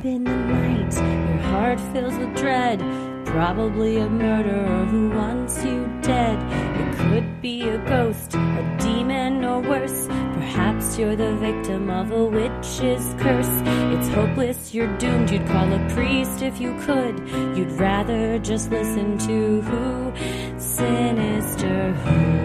in the night, your heart fills with dread. Probably a murderer who wants you dead. It could be a ghost, a demon, or worse. Perhaps you're the victim of a witch's curse. It's hopeless, you're doomed. You'd call a priest if you could. You'd rather just listen to Sinisterhood.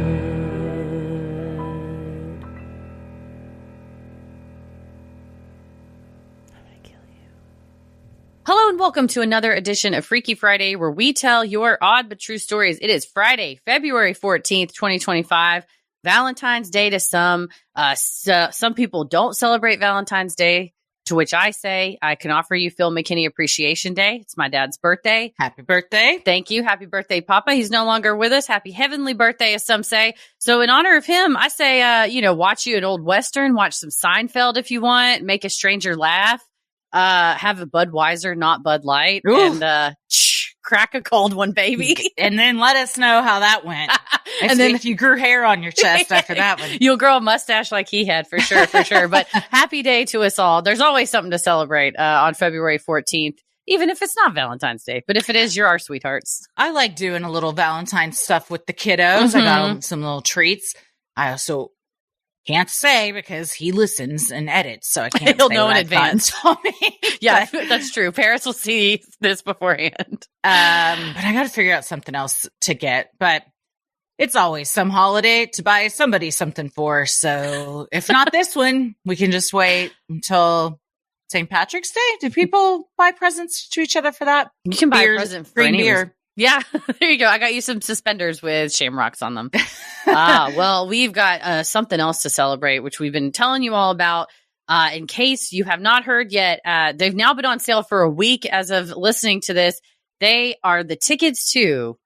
Hello and welcome to another edition of Freaky Friday, where we tell your odd but true stories. It is Friday, February 14th, 2025, Valentine's Day to some. Some people don't celebrate Valentine's Day, to which I say I can offer you Phil McKinney Appreciation Day. It's my dad's birthday. Happy birthday. Thank you. Happy birthday, Papa. He's no longer with us. Happy heavenly birthday, as some say. So in honor of him, I say, watch you an old Western, watch some Seinfeld if you want, make a stranger laugh. Have a Budweiser, not Bud Light, Ooh. and crack a cold one, baby. And then let us know how that went. And then if you grew hair on your chest after that one. You'll grow a mustache like he had, for sure. But happy day to us all. There's always something to celebrate on February 14th, even if it's not Valentine's Day. But if it is, you're our sweethearts. I like doing a little Valentine's stuff with the kiddos. I got some little treats. I also can't say because he listens and edits, so I can't He'll say know in what advance. Yeah, that's true. Parents will see this beforehand. But I got to figure out something else to get. But it's always some holiday to buy somebody something for. So if not this one, we can just wait until St. Patrick's Day. Do people buy presents to each other for that? You can buy a present for green any beer. Yeah, there you go. I got you some suspenders with shamrocks on them. Well, we've got something else to celebrate, which we've been telling you all about. In case you have not heard yet, they've now been on sale for a week as of listening to this. They are the tickets to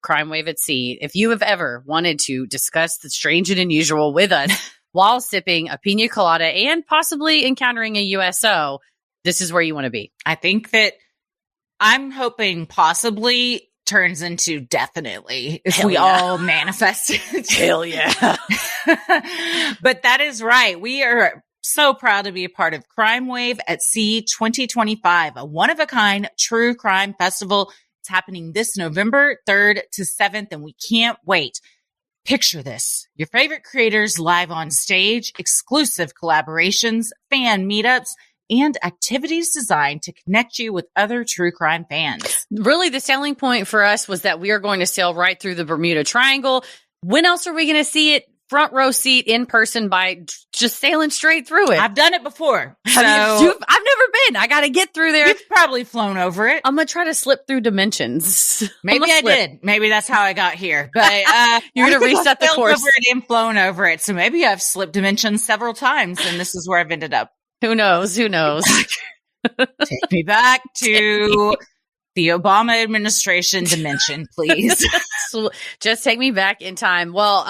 Crime Wave at Sea. If you have ever wanted to discuss the strange and unusual with us while sipping a pina colada and possibly encountering a USO, this is where you want to be. I think that I'm hoping possibly turns into definitely if we all manifest it. Hell yeah. But that is right. We are so proud to be a part of Crime Wave at Sea 2025, a one-of-a-kind true crime festival. It's happening this November 3rd to 7th, and we can't wait. Picture this. Your favorite creators live on stage, exclusive collaborations, fan meetups, and activities designed to connect you with other true crime fans. Really, the selling point for us was that we are going to sail right through the Bermuda Triangle. When else are we going to see it? Front row seat in person by just sailing straight through it. I've done it before. So I've never been. I got to get through there. You've probably flown over it. I'm going to try to slip through dimensions. Maybe I did. Maybe that's how I got here. But you're going to reset the course. Over it and flown over it. So maybe I've slipped dimensions several times, and this is where I've ended up. Who knows? Take me back to the Obama administration dimension, please. Just take me back in time. Well,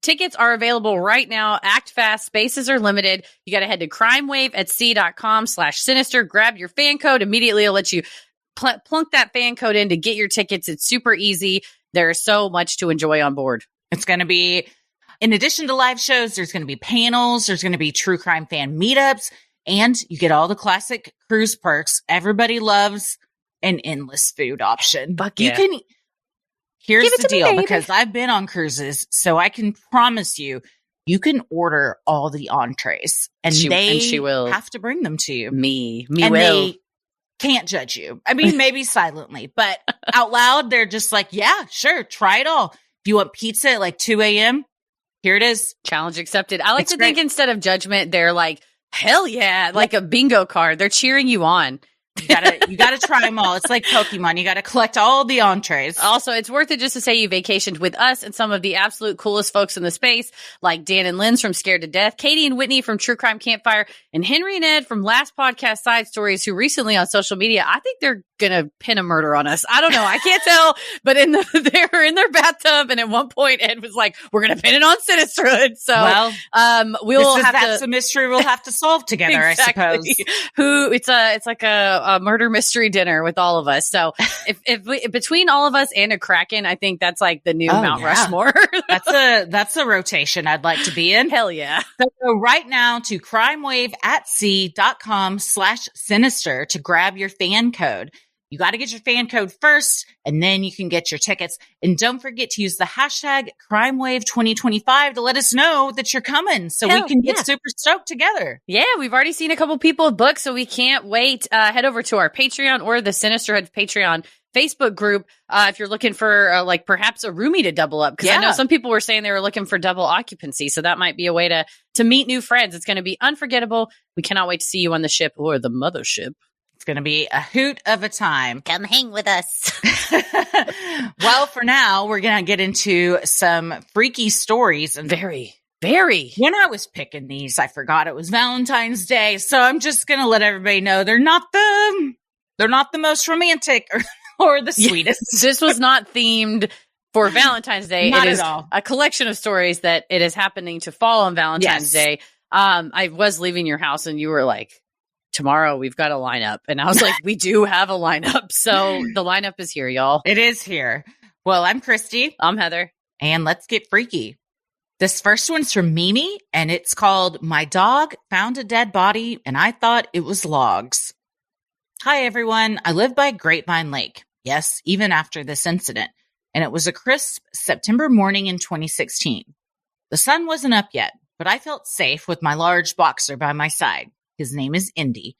tickets are available right now. Act fast. Spaces are limited. You got to head to crimewaveatsea.com/sinister. Grab your fan code. Immediately, it'll let you plunk that fan code in to get your tickets. It's super easy. There's so much to enjoy on board. It's going to be, in addition to live shows, there's going to be panels. There's going to be true crime fan meetups. And you get all the classic cruise perks. Everybody loves an endless food option. Fuck yeah. Here's the deal, because I've been on cruises, so I can promise you, you can order all the entrees, and she will have to bring them to you. They can't judge you. I mean, maybe silently, but out loud, they're just like, yeah, sure, try it all. If you want pizza at like 2 a.m., here it is. Challenge accepted. I like to think instead of judgment, they're like, hell yeah, like a bingo card. They're cheering you on. You gotta try them all. It's like Pokemon. You gotta collect all the entrees. Also, it's worth it just to say you vacationed with us and some of the absolute coolest folks in the space, like Dan and Linz from Scared to Death, Katie and Whitney from True Crime Campfire, and Henry and Ed from Last Podcast Side Stories, who recently on social media, I think they're gonna pin a murder on us. I don't know. I can't tell, but they were in their bathtub, and at one point Ed was like, "We're gonna pin it on Sinisterhood." So, that's a mystery we'll have to solve together, exactly. I suppose. It's like a murder mystery dinner with all of us. So, if between all of us and a Kraken, I think that's like the new Mount Rushmore. That's a rotation I'd like to be in. Hell yeah! So go right now to crimewaveatsea.com/sinister to grab your fan code. You got to get your fan code first, and then you can get your tickets. And don't forget to use the hashtag CrimeWave2025 to let us know that you're coming so we can get super stoked together. Yeah, we've already seen a couple people book, so we can't wait. Head over to our Patreon or the Sinisterhood Patreon Facebook group if you're looking for like perhaps a roomie to double up. Because I know some people were saying they were looking for double occupancy. So that might be a way to meet new friends. It's going to be unforgettable. We cannot wait to see you on the ship or the mothership. It's going to be a hoot of a time. Come hang with us. Well, for now, we're going to get into some freaky stories. And very. When I was picking these, I forgot it was Valentine's Day. So I'm just going to let everybody know they're not the most romantic or the sweetest. This was not themed for Valentine's Day. Not it is at all. A collection of stories that it is happening to fall on Valentine's Day. I was leaving your house and you were like, tomorrow we've got a lineup. And I was like, we do have a lineup. So the lineup is here, y'all. It is here. Well, I'm Christy. I'm Heather. And let's get freaky. This first one's from Mimi, and it's called My Dog Found a Dead Body, and I Thought It Was Logs. Hi, everyone. I live by Grapevine Lake. Yes, even after this incident. And it was a crisp September morning in 2016. The sun wasn't up yet, but I felt safe with my large boxer by my side. His name is Indy.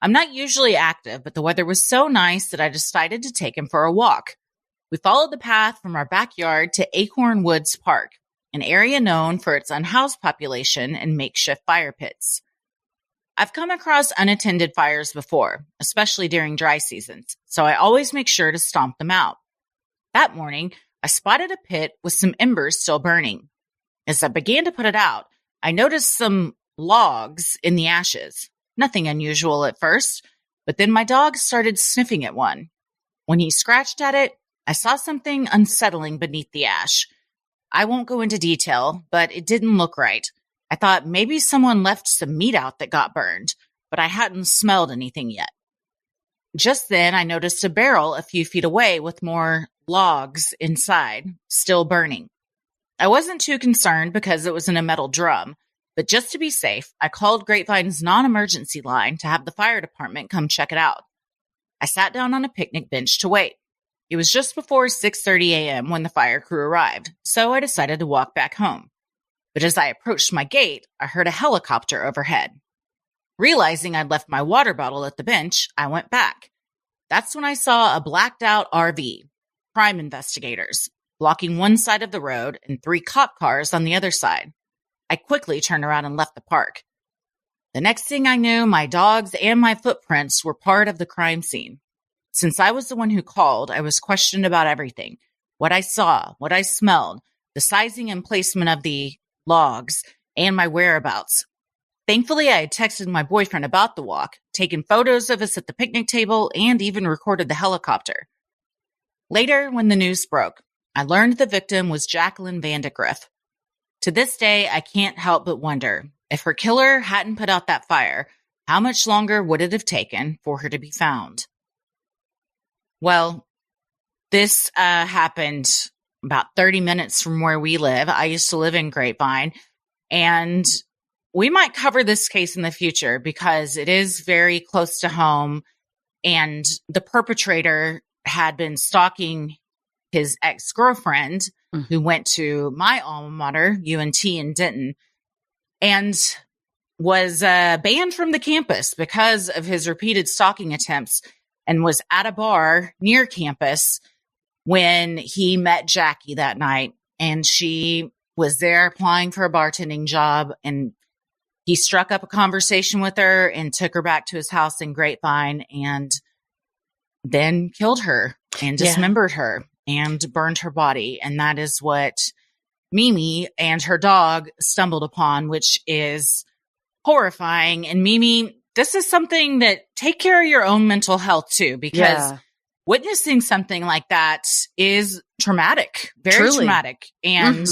I'm not usually active, but the weather was so nice that I decided to take him for a walk. We followed the path from our backyard to Acorn Woods Park, an area known for its unhoused population and makeshift fire pits. I've come across unattended fires before, especially during dry seasons, so I always make sure to stomp them out. That morning, I spotted a pit with some embers still burning. As I began to put it out, I noticed some logs in the ashes. Nothing unusual at first, but then my dog started sniffing at one. When he scratched at it, I saw something unsettling beneath the ash. I won't go into detail, but it didn't look right. I thought maybe someone left some meat out that got burned, but I hadn't smelled anything yet. Just then, I noticed a barrel a few feet away with more logs inside, still burning. I wasn't too concerned because it was in a metal drum, but just to be safe, I called Grapevine's non-emergency line to have the fire department come check it out. I sat down on a picnic bench to wait. It was just before 6:30 a.m. when the fire crew arrived, so I decided to walk back home. But as I approached my gate, I heard a helicopter overhead. Realizing I'd left my water bottle at the bench, I went back. That's when I saw a blacked-out RV, crime investigators, blocking one side of the road and 3 cop cars on the other side. I quickly turned around and left the park. The next thing I knew, my dogs and my footprints were part of the crime scene. Since I was the one who called, I was questioned about everything. What I saw, what I smelled, the sizing and placement of the logs, and my whereabouts. Thankfully, I had texted my boyfriend about the walk, taken photos of us at the picnic table, and even recorded the helicopter. Later, when the news broke, I learned the victim was Jacqueline Vandegrift. To this day, I can't help but wonder, if her killer hadn't put out that fire, how much longer would it have taken for her to be found? Well, this happened about 30 minutes from where we live. I used to live in Grapevine, and we might cover this case in the future because it is very close to home, and the perpetrator had been stalking his ex-girlfriend who went to my alma mater, UNT in Denton, and was banned from the campus because of his repeated stalking attempts, and was at a bar near campus when he met Jackie that night. And she was there applying for a bartending job, and he struck up a conversation with her and took her back to his house in Grapevine and then killed her and dismembered her and burned her body. And that is what Mimi and her dog stumbled upon, which is horrifying. And Mimi, this is something that take care of your own mental health too, because witnessing something like that is traumatic, very traumatic. And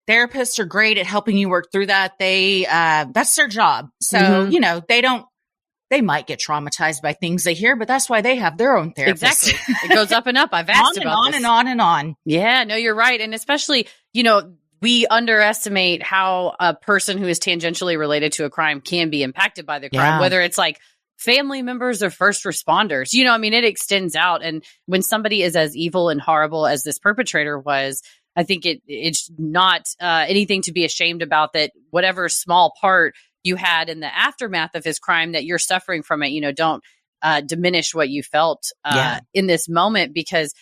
therapists are great at helping you work through that. That's their job. So, you know, they might get traumatized by things they hear, but that's why they have their own therapists. Exactly. It goes up and up. I've asked about on this. and on and on. Yeah, no, you're right. And especially, you know, we underestimate how a person who is tangentially related to a crime can be impacted by the crime, whether it's like family members or first responders. You know, I mean, it extends out. And when somebody is as evil and horrible as this perpetrator was, I think it's not anything to be ashamed about, that whatever small part you had in the aftermath of his crime, that you're suffering from it. You know, don't diminish what you felt in this moment, because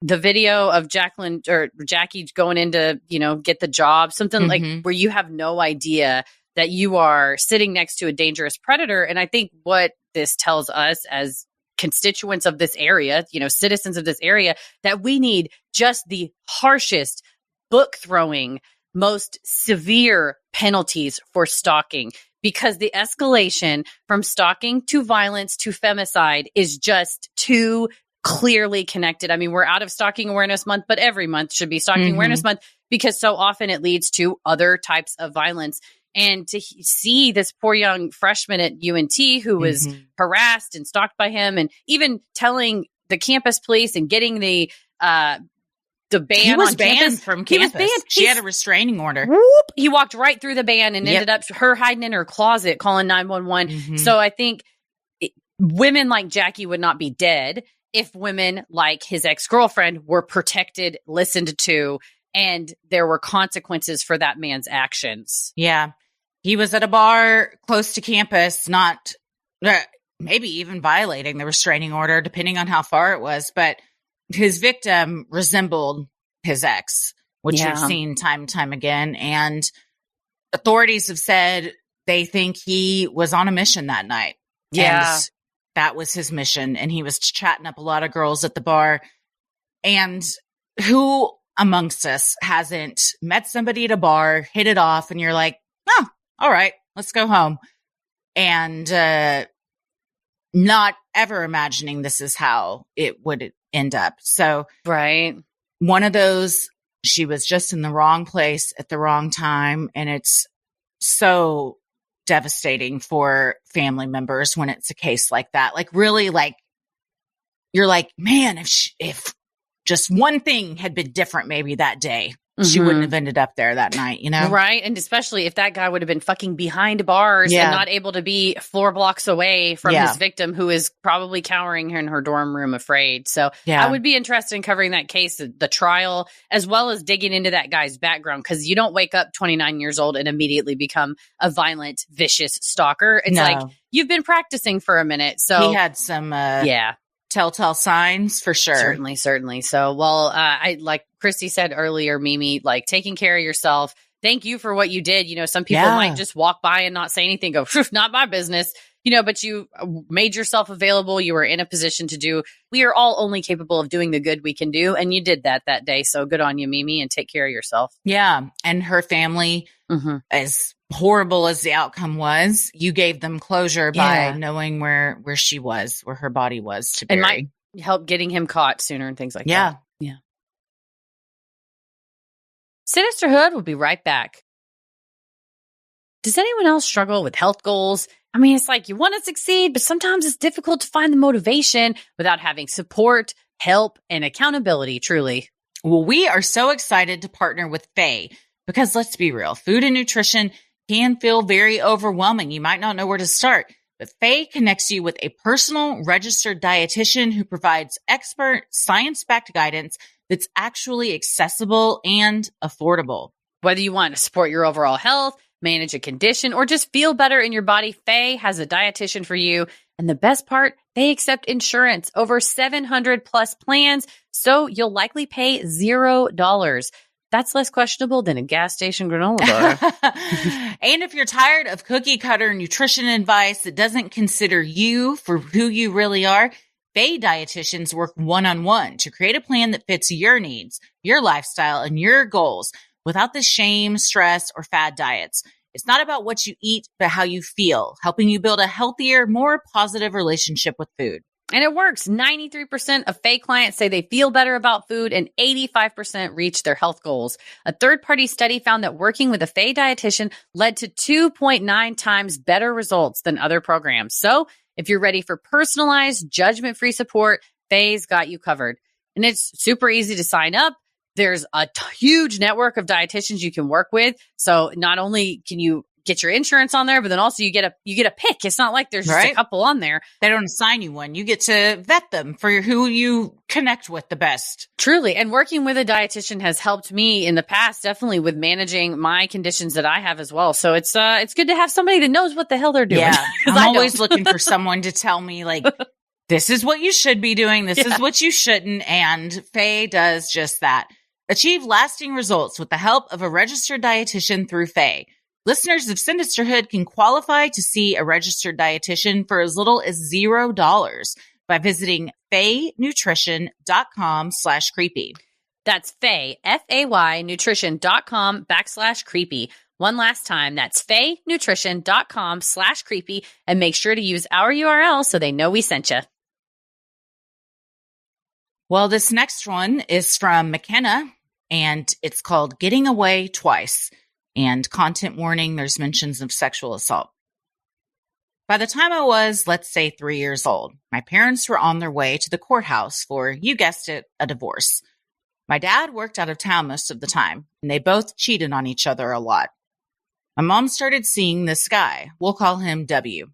the video of Jackie going in to, you know, get the job, something like where you have no idea that you are sitting next to a dangerous predator. And I think what this tells us as constituents of this area, you know, citizens of this area, that we need just the harshest, book throwing, most severe penalties for stalking, because the escalation from stalking to violence to femicide is just too clearly connected. I mean, we're out of Stalking Awareness Month, but every month should be Stalking Awareness Month, because so often it leads to other types of violence. And to see this poor young freshman at UNT who was harassed and stalked by him, and even telling the campus police and getting the ban he was on banned campus from campus. He was banned. She had a restraining order. Whoop, he walked right through the ban and ended up her hiding in her closet calling 911. So I think women like Jackie would not be dead if women like his ex-girlfriend were protected, listened to, and there were consequences for that man's actions. Yeah. He was at a bar close to campus, not maybe even violating the restraining order, depending on how far it was. But his victim resembled his ex, which we've seen time and time again. And authorities have said they think he was on a mission that night. Yeah. And that was his mission. And he was chatting up a lot of girls at the bar. And who amongst us hasn't met somebody at a bar, hit it off, and you're like, oh, all right, let's go home. And not ever imagining this is how it would end up. So one of those, she was just in the wrong place at the wrong time. And it's so devastating for family members when it's a case like that. Like, really, like, you're like, man, if just one thing had been different maybe that day, she wouldn't have ended up there that night, you know? Right. And especially if that guy would have been fucking behind bars and not able to be 4 blocks away from his victim, who is probably cowering in her dorm room afraid. So I would be interested in covering that case, the trial, as well as digging into that guy's background, because you don't wake up 29 years old and immediately become a violent, vicious stalker. It's like you've been practicing for a minute. So he had some telltale signs for sure. Certainly. So, well, I like Christy said earlier, Mimi, like, taking care of yourself. Thank you for what you did. You know, some people might just walk by and not say anything, go, not my business, you know, but you made yourself available. You were in a position to do. We are all only capable of doing the good we can do. And you did that day. So good on you, Mimi, and take care of yourself. Yeah. And her family, as horrible as the outcome was, you gave them closure by knowing where she was, where her body was to bury. And might help getting him caught sooner and things like that. Yeah. Sinisterhood will be right back. Does anyone else struggle with health goals? I mean, it's like you want to succeed, but sometimes it's difficult to find the motivation without having support, help, and accountability, truly. Well, we are so excited to partner with Faye, because let's be real, food and nutrition can feel very overwhelming. You might not know where to start, but Faye connects you with a personal registered dietitian who provides expert science-backed guidance that's actually accessible and affordable. Whether you want to support your overall health, manage a condition, or just feel better in your body, Faye has a dietitian for you. And the best part, they accept insurance, over 700 plus plans, so you'll likely pay $0. That's less questionable than a gas station granola bar. And if you're tired of cookie cutter nutrition advice that doesn't consider you for who you really are, Faye dietitians work one-on-one to create a plan that fits your needs, your lifestyle, and your goals without the shame, stress, or fad diets. It's not about what you eat, but how you feel, helping you build a healthier, more positive relationship with food. And it works. 93% of Faye clients say they feel better about food and 85% reach their health goals. A third-party study found that working with a Faye dietitian led to 2.9 times better results than other programs. So if you're ready for personalized, judgment-free support, Faye's got you covered. And it's super easy to sign up. There's a huge network of dietitians you can work with. So not only can you get your insurance on there, but then also you get a pick. It's not like there's just a couple on there. They don't assign you one. You get to vet them for who you connect with the best. Truly. And working with a dietitian has helped me in the past, definitely with managing my conditions that I have as well. So it's good to have somebody that knows what the hell they're doing. Yeah. I'm always looking for someone to tell me, like, this is what you should be doing. This is what you shouldn't. And Faye does just that. Achieve lasting results with the help of a registered dietitian through Faye. Listeners of Sinisterhood can qualify to see a registered dietitian for as little as $0 by visiting FayeNutrition.com/creepy. That's Faye, F-A-Y, nutrition.com/creepy. One last time, that's FayeNutrition.com/creepy, and make sure to use our URL so they know we sent you. Well, this next one is from McKenna, and it's called Getting Away Twice. And content warning, there's mentions of sexual assault. By the time I was, let's say, 3 years old, my parents were on their way to the courthouse for, you guessed it, a divorce. My dad worked out of town most of the time, and they both cheated on each other a lot. My mom started seeing this guy. We'll call him W.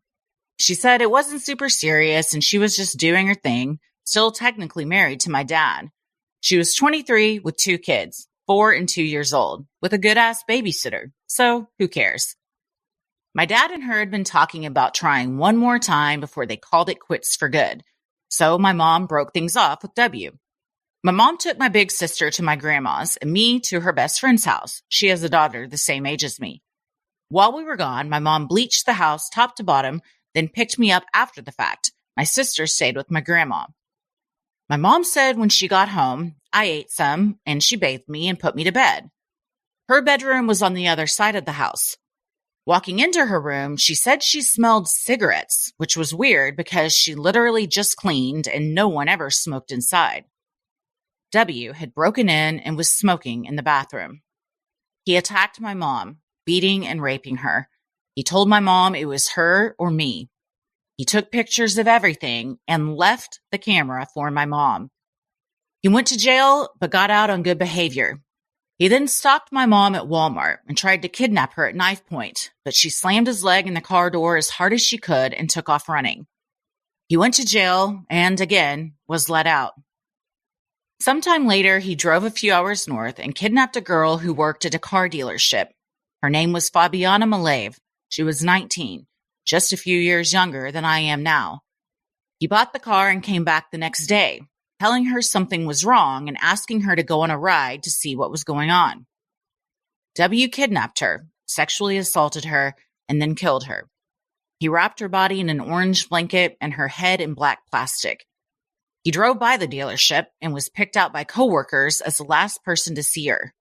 She said it wasn't super serious, and she was just doing her thing, still technically married to my dad. She was 23 with 2 kids. 4 and 2 years old, with a good-ass babysitter. So, who cares? My dad and her had been talking about trying one more time before they called it quits for good. So, my mom broke things off with W. My mom took my big sister to my grandma's and me to her best friend's house. She has a daughter the same age as me. While we were gone, my mom bleached the house top to bottom, then picked me up after the fact. My sister stayed with my grandma. My mom said when she got home, I ate some, and she bathed me and put me to bed. Her bedroom was on the other side of the house. Walking into her room, she said she smelled cigarettes, which was weird because she literally just cleaned and no one ever smoked inside. W had broken in and was smoking in the bathroom. He attacked my mom, beating and raping her. He told my mom it was her or me. He took pictures of everything and left the camera for my mom. He went to jail, but got out on good behavior. He then stalked my mom at Walmart and tried to kidnap her at knife point, but she slammed his leg in the car door as hard as she could and took off running. He went to jail and, again, was let out. Sometime later, he drove a few hours north and kidnapped a girl who worked at a car dealership. Her name was Fabiana Malave. She was 19, just a few years younger than I am now. He bought the car and came back the next day, telling her something was wrong and asking her to go on a ride to see what was going on. W kidnapped her, sexually assaulted her, and then killed her. He wrapped her body in an orange blanket and her head in black plastic. He drove by the dealership and was picked out by coworkers as the last person to see her.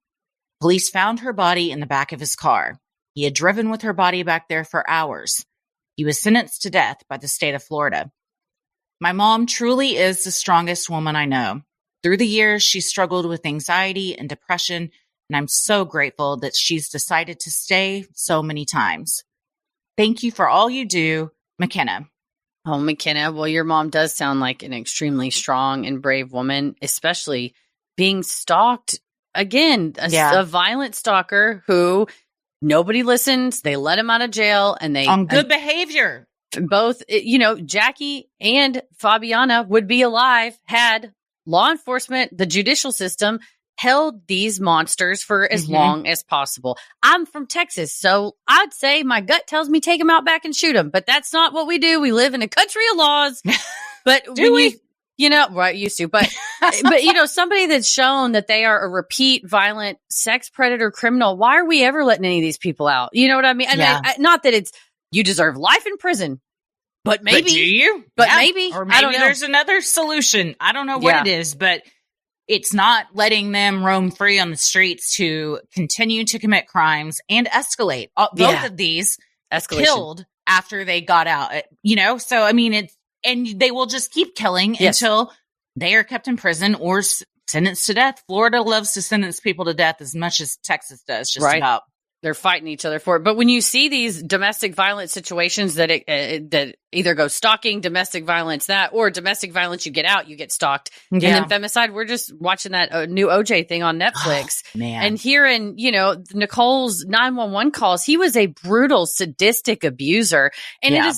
Police found her body in the back of his car. He had driven with her body back there for hours. He was sentenced to death by the state of Florida. My mom truly is the strongest woman I know. Through the years, she struggled with anxiety and depression, and I'm so grateful that she's decided to stay so many times. Thank you for all you do, McKenna. Oh, McKenna. Well, your mom does sound like an extremely strong and brave woman, especially being stalked. Again, a violent stalker who nobody listens. They let him out of jail and they on good behavior. Both, Jackie and Fabiana would be alive had law enforcement, the judicial system, held these monsters for as long as possible. I'm from Texas, so I'd say my gut tells me take them out back and shoot them, but that's not what we do. We live in a country of laws. But do we? Right, used to, but somebody that's shown that they are a repeat violent sex predator criminal, why are we ever letting any of these people out? You know what I mean? Not that it's, you deserve life in prison, but maybe. But do you? But maybe. Or maybe there's another solution. I don't know what it is, but it's not letting them roam free on the streets to continue to commit crimes and escalate. Both of these killed after they got out, So, I mean, and they will just keep killing until they are kept in prison or sentenced to death. Florida loves to sentence people to death as much as Texas does, just about. They're fighting each other for it. But when you see these domestic violence situations that that either go stalking, domestic violence, or domestic violence, you get out, you get stalked. And then femicide, we're just watching that new OJ thing on Netflix. Man. And hearing, Nicole's 911 calls, he was a brutal, sadistic abuser. And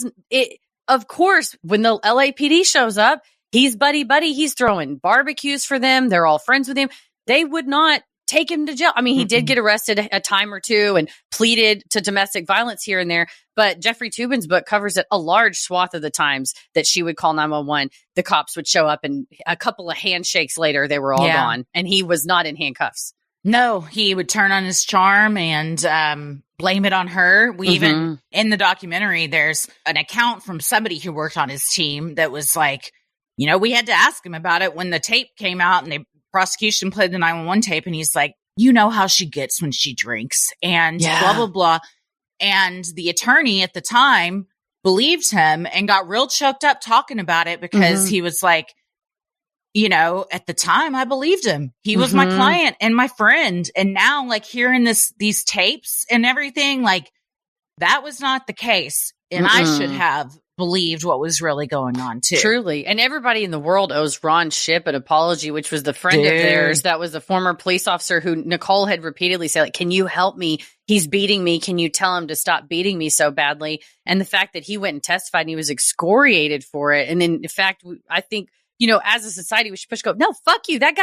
of course, when the LAPD shows up, he's buddy. He's throwing barbecues for them. They're all friends with him. They would not take him to jail. I mean, he did get arrested a time or two and pleaded to domestic violence here and there. But Jeffrey Toobin's book covers it a large swath of the times that she would call 911. The cops would show up and a couple of handshakes later, they were all gone. And he was not in handcuffs. No, he would turn on his charm and blame it on her. We even, in the documentary, there's an account from somebody who worked on his team that was like, we had to ask him about it when the tape came out and prosecution played the 911 tape, and he's like, how she gets when she drinks and blah, blah, blah. And the attorney at the time believed him and got real choked up talking about it because he was like, at the time I believed him. He was my client and my friend. And now like hearing these tapes and everything, like that was not the case. And I should have believed what was really going on too. Truly. And everybody in the world owes Ron Shipp an apology, which was the friend of theirs that was a former police officer who Nicole had repeatedly said, like, can you help me? He's beating me. Can you tell him to stop beating me so badly? And the fact that he went and testified and he was excoriated for it. And then in fact, I think, as a society, we should push go, no, fuck you. That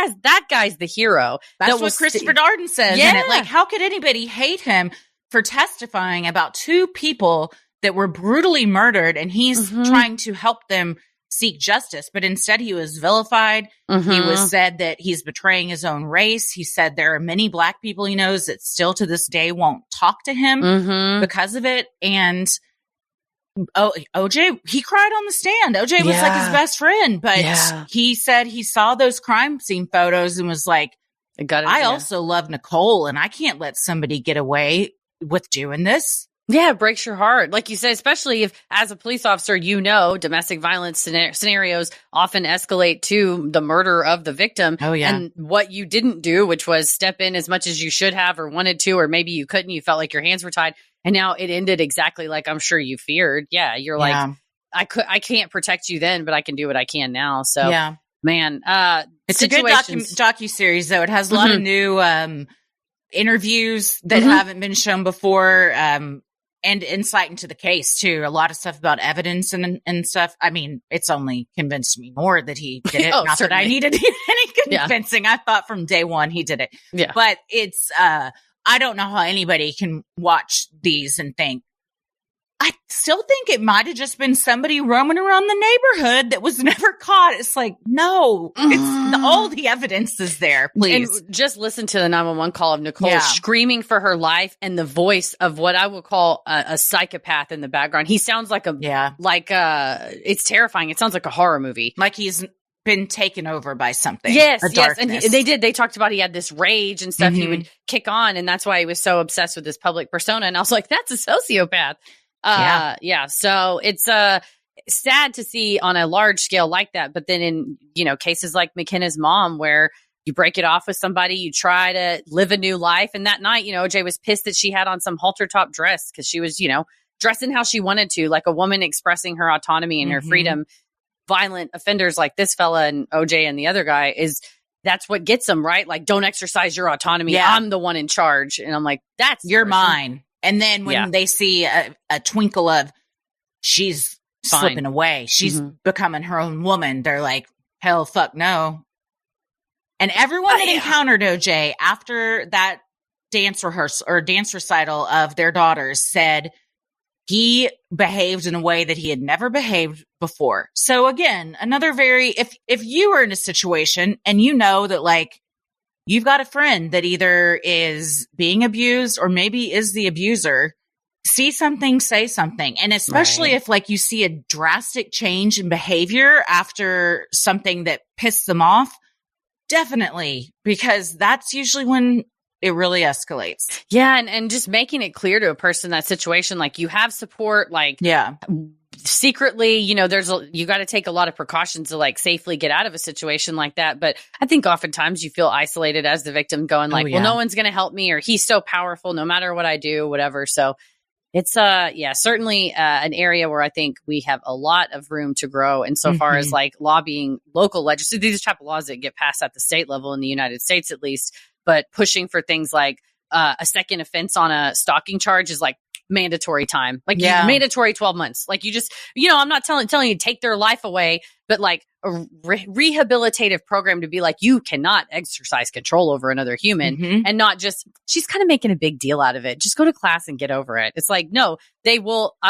guy's the hero. That's what Christopher Darden says. Yeah. In it. Like, how could anybody hate him for testifying about two people that were brutally murdered, and he's trying to help them seek justice. But instead he was vilified. He was said that he's betraying his own race. He said there are many Black people he knows that still to this day won't talk to him because of it. And OJ, he cried on the stand. OJ was like his best friend, but he said he saw those crime scene photos and was like, I also love Nicole, and I can't let somebody get away with doing this. Yeah, it breaks your heart. Like you said, especially if as a police officer, domestic violence scenarios often escalate to the murder of the victim. Oh, yeah. And what you didn't do, which was step in as much as you should have or wanted to, or maybe you couldn't, you felt like your hands were tied. And now it ended exactly like I'm sure you feared. Yeah, you're like, I can't protect you then, but I can do what I can now. So, man, it's a good docuseries, though. It has a lot of new interviews that haven't been shown before. And insight into the case too. A lot of stuff about evidence and stuff. I mean, it's only convinced me more that he did it. Not certainly. that I needed any convincing. I thought from day one he did it. Yeah. But it's, I don't know how anybody can watch these and think, I still think it might have just been somebody roaming around the neighborhood that was never caught. It's like, no, it's all the evidence is there. Please. And just listen to the 911 call of Nicole screaming for her life and the voice of what I would call a psychopath in the background. He sounds like it's terrifying. It sounds like a horror movie. Like he's been taken over by something. Yes. And they talked about he had this rage and stuff. He would kick on. And that's why he was so obsessed with this public persona. And I was like, that's a sociopath. So it's sad to see on a large scale like that. But then in, cases like McKenna's mom, where you break it off with somebody, you try to live a new life. And that night, OJ was pissed that she had on some halter top dress because she was, dressing how she wanted to, like a woman expressing her autonomy and her freedom. Violent offenders like this fella and OJ and the other guy that's what gets them, right? Like, don't exercise your autonomy. Yeah. I'm the one in charge. And I'm like, you're mine. And then when they see a twinkle of she's slipping away, she's becoming her own woman, they're like, hell, fuck no. And everyone that encountered OJ after that dance rehearsal or dance recital of their daughters said he behaved in a way that he had never behaved before. So again, another if you were in a situation and that like, you've got a friend that either is being abused or maybe is the abuser, see something, say something. And especially if like you see a drastic change in behavior after something that pissed them off, definitely, because that's usually when it really escalates. Yeah. And just making it clear to a person in that situation, like you have support, like Yeah. secretly, you got to take a lot of precautions to like safely get out of a situation like that. But I think oftentimes you feel isolated as the victim going like, well, no one's going to help me, or he's so powerful no matter what I do, whatever. So it's certainly an area where I think we have a lot of room to grow insofar as like lobbying local legislation, these type of laws that get passed at the state level in the United States, at least, but pushing for things like a second offense on a stalking charge is like mandatory time, like mandatory 12 months. Like you just, I'm not telling you to take their life away, but like a rehabilitative program to be like, you cannot exercise control over another human and not just, she's kind of making a big deal out of it. Just go to class and get over it. It's like, no, I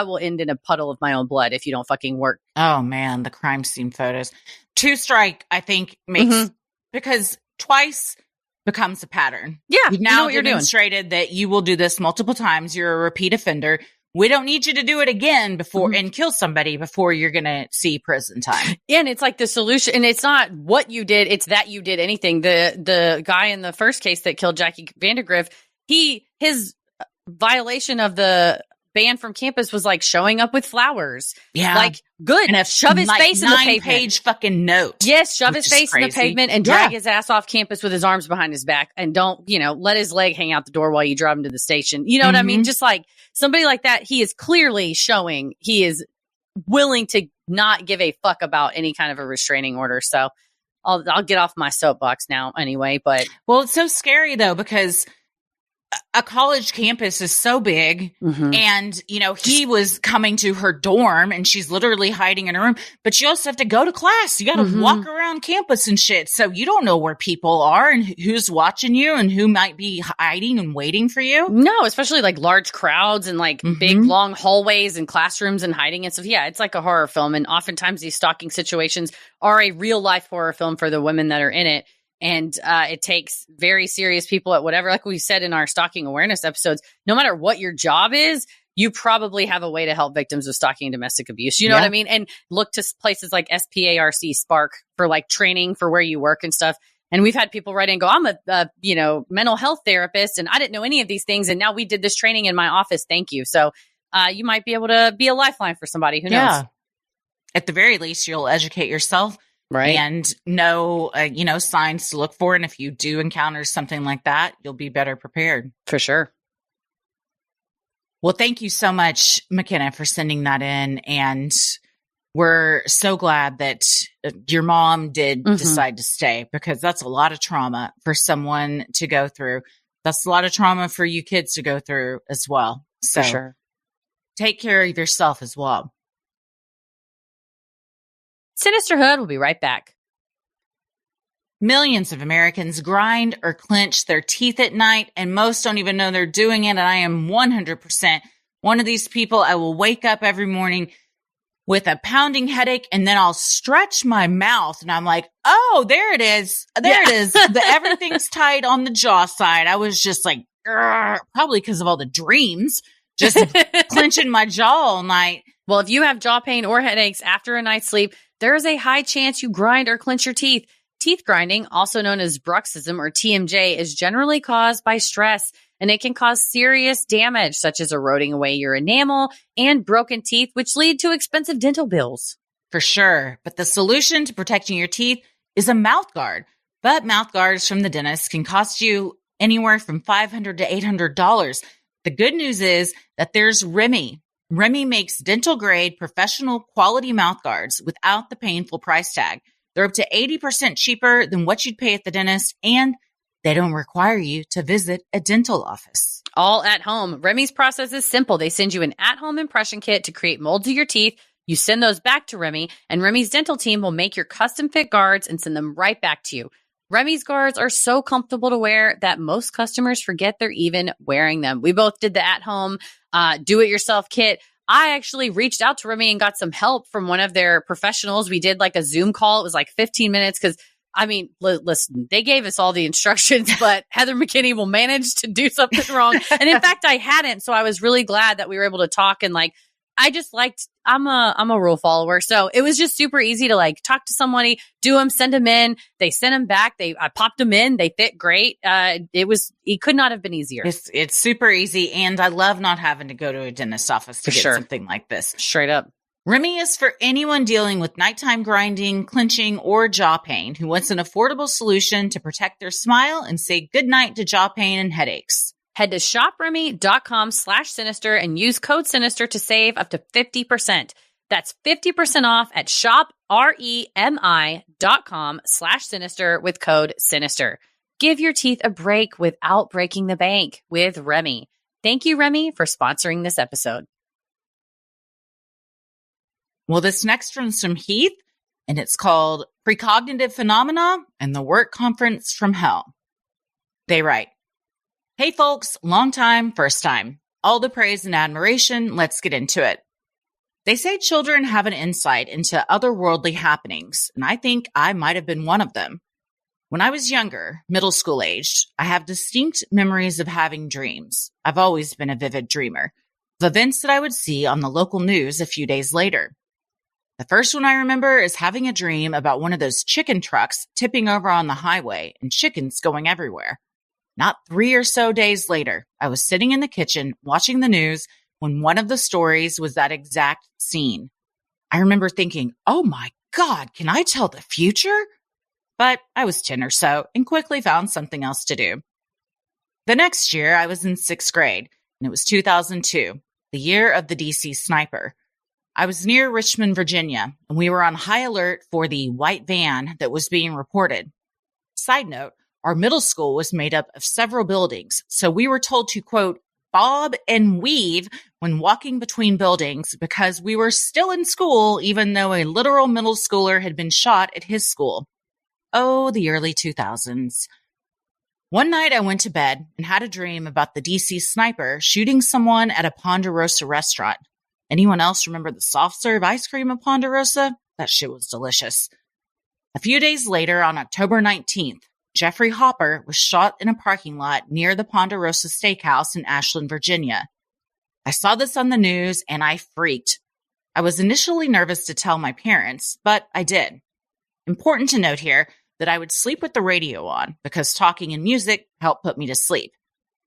will end in a puddle of my own blood if you don't fucking work. Oh man, the crime scene photos. 2 strike, I think makes, because twice becomes a pattern. Yeah. You've now demonstrated that you will do this multiple times. You're a repeat offender. We don't need you to do it again before and kill somebody before you're going to see prison time. And it's like the solution, and it's not what you did, it's that you did anything. The guy in the first case that killed Jackie Vandergriff, his violation of the ban from campus was like showing up with flowers. Yeah. Like, good. And shove his face in the pavement. 9-page fucking note. Yes, shove his face in the pavement and drag his ass off campus with his arms behind his back, and don't, let his leg hang out the door while you drive him to the station. You know what I mean? Just like somebody like that, he is clearly showing he is willing to not give a fuck about any kind of a restraining order. So I'll get off my soapbox now anyway, but. Well, it's so scary though, because a college campus is so big and, he was coming to her dorm and she's literally hiding in a room, but you also have to go to class. You got to walk around campus and shit. So you don't know where people are and who's watching you and who might be hiding and waiting for you. No, especially like large crowds and like big long hallways and classrooms and hiding and stuff. Yeah, it's like a horror film. And oftentimes these stalking situations are a real life horror film for the women that are in it. And it takes very serious people at whatever, like we said in our stalking awareness episodes, no matter what your job is, you probably have a way to help victims of stalking and domestic abuse. You know what I mean? And look to places like SPARC, Spark, for like training for where you work and stuff. And we've had people write in and go, I'm a mental health therapist and I didn't know any of these things. And now we did this training in my office. Thank you. So you might be able to be a lifeline for somebody. Who knows? At the very least, you'll educate yourself. Right. And know, signs to look for. And if you do encounter something like that, you'll be better prepared. For sure. Well, thank you so much, McKenna, for sending that in. And we're so glad that your mom did decide to stay, because that's a lot of trauma for someone to go through. That's a lot of trauma for you kids to go through as well. So for sure. Take care of yourself as well. Sinisterhood will be right back. Millions of Americans grind or clench their teeth at night, and most don't even know they're doing it. And I am 100% one of these people. I will wake up every morning with a pounding headache, and then I'll stretch my mouth, and I'm like, oh, there it is. There it is. Everything's tight on the jaw side. I was just like, probably because of all the dreams, just clenching my jaw all night. Well, if you have jaw pain or headaches after a night's sleep, there is a high chance you grind or clench your teeth. Teeth grinding, also known as bruxism or TMJ, is generally caused by stress, and it can cause serious damage, such as eroding away your enamel and broken teeth, which lead to expensive dental bills. For sure. But the solution to protecting your teeth is a mouth guard. But mouth guards from the dentist can cost you anywhere from $500 to $800. The good news is that there's Remy. Remy makes dental-grade, professional quality mouth guards without the painful price tag. They're up to 80% cheaper than what you'd pay at the dentist, and they don't require you to visit a dental office. All at home. Remy's process is simple. They send you an at-home impression kit to create molds of your teeth. You send those back to Remy, and Remy's dental team will make your custom-fit guards and send them right back to you. Remy's guards are so comfortable to wear that most customers forget they're even wearing them. We both did the at-home do-it-yourself kit. I actually reached out to Remy and got some help from one of their professionals. We did like a Zoom call. It was like 15 minutes because, I mean, listen, they gave us all the instructions, but Heather McKinney will manage to do something wrong. And in fact, I hadn't. So I was really glad that we were able to talk and like, I just I'm a rule follower. So it was just super easy to like talk to somebody, do them, send them in. They sent them back. I popped them in. They fit great. It could not have been easier. It's super easy. And I love not having to go to a dentist office to get something like this. Straight up. Remy is for anyone dealing with nighttime grinding, clenching, or jaw pain who wants an affordable solution to protect their smile and say goodnight to jaw pain and headaches. Head to shopremy.com/sinister and use code sinister to save up to 50%. That's 50% off at shopremi.com/sinister with code sinister. Give your teeth a break without breaking the bank with Remy. Thank you, Remy, for sponsoring this episode. Well, this next one's from Heath, and it's called Precognitive Phenomena and the Work Conference from Hell. They write, "Hey folks, long time, first time. All the praise and admiration, let's get into it. They say children have an insight into otherworldly happenings, and I think I might have been one of them. When I was younger, middle school aged, I have distinct memories of having dreams. I've always been a vivid dreamer, of events that I would see on the local news a few days later. The first one I remember is having a dream about one of those chicken trucks tipping over on the highway and chickens going everywhere. Not 3 or so days later, I was sitting in the kitchen watching the news when one of the stories was that exact scene. I remember thinking, oh my God, can I tell the future? But I was 10 or so and quickly found something else to do. The next year, I was in 6th grade, and it was 2002, the year of the DC sniper. I was near Richmond, Virginia, and we were on high alert for the white van that was being reported. Side note, our middle school was made up of several buildings, so we were told to, quote, bob and weave when walking between buildings because we were still in school even though a literal middle schooler had been shot at his school. Oh, the early 2000s. One night I went to bed and had a dream about the DC sniper shooting someone at a Ponderosa restaurant. Anyone else remember the soft serve ice cream at Ponderosa? That shit was delicious. A few days later, on October 19th, Jeffrey Hopper was shot in a parking lot near the Ponderosa Steakhouse in Ashland, Virginia. I saw this on the news and I freaked. I was initially nervous to tell my parents, but I did. Important to note here that I would sleep with the radio on because talking and music helped put me to sleep.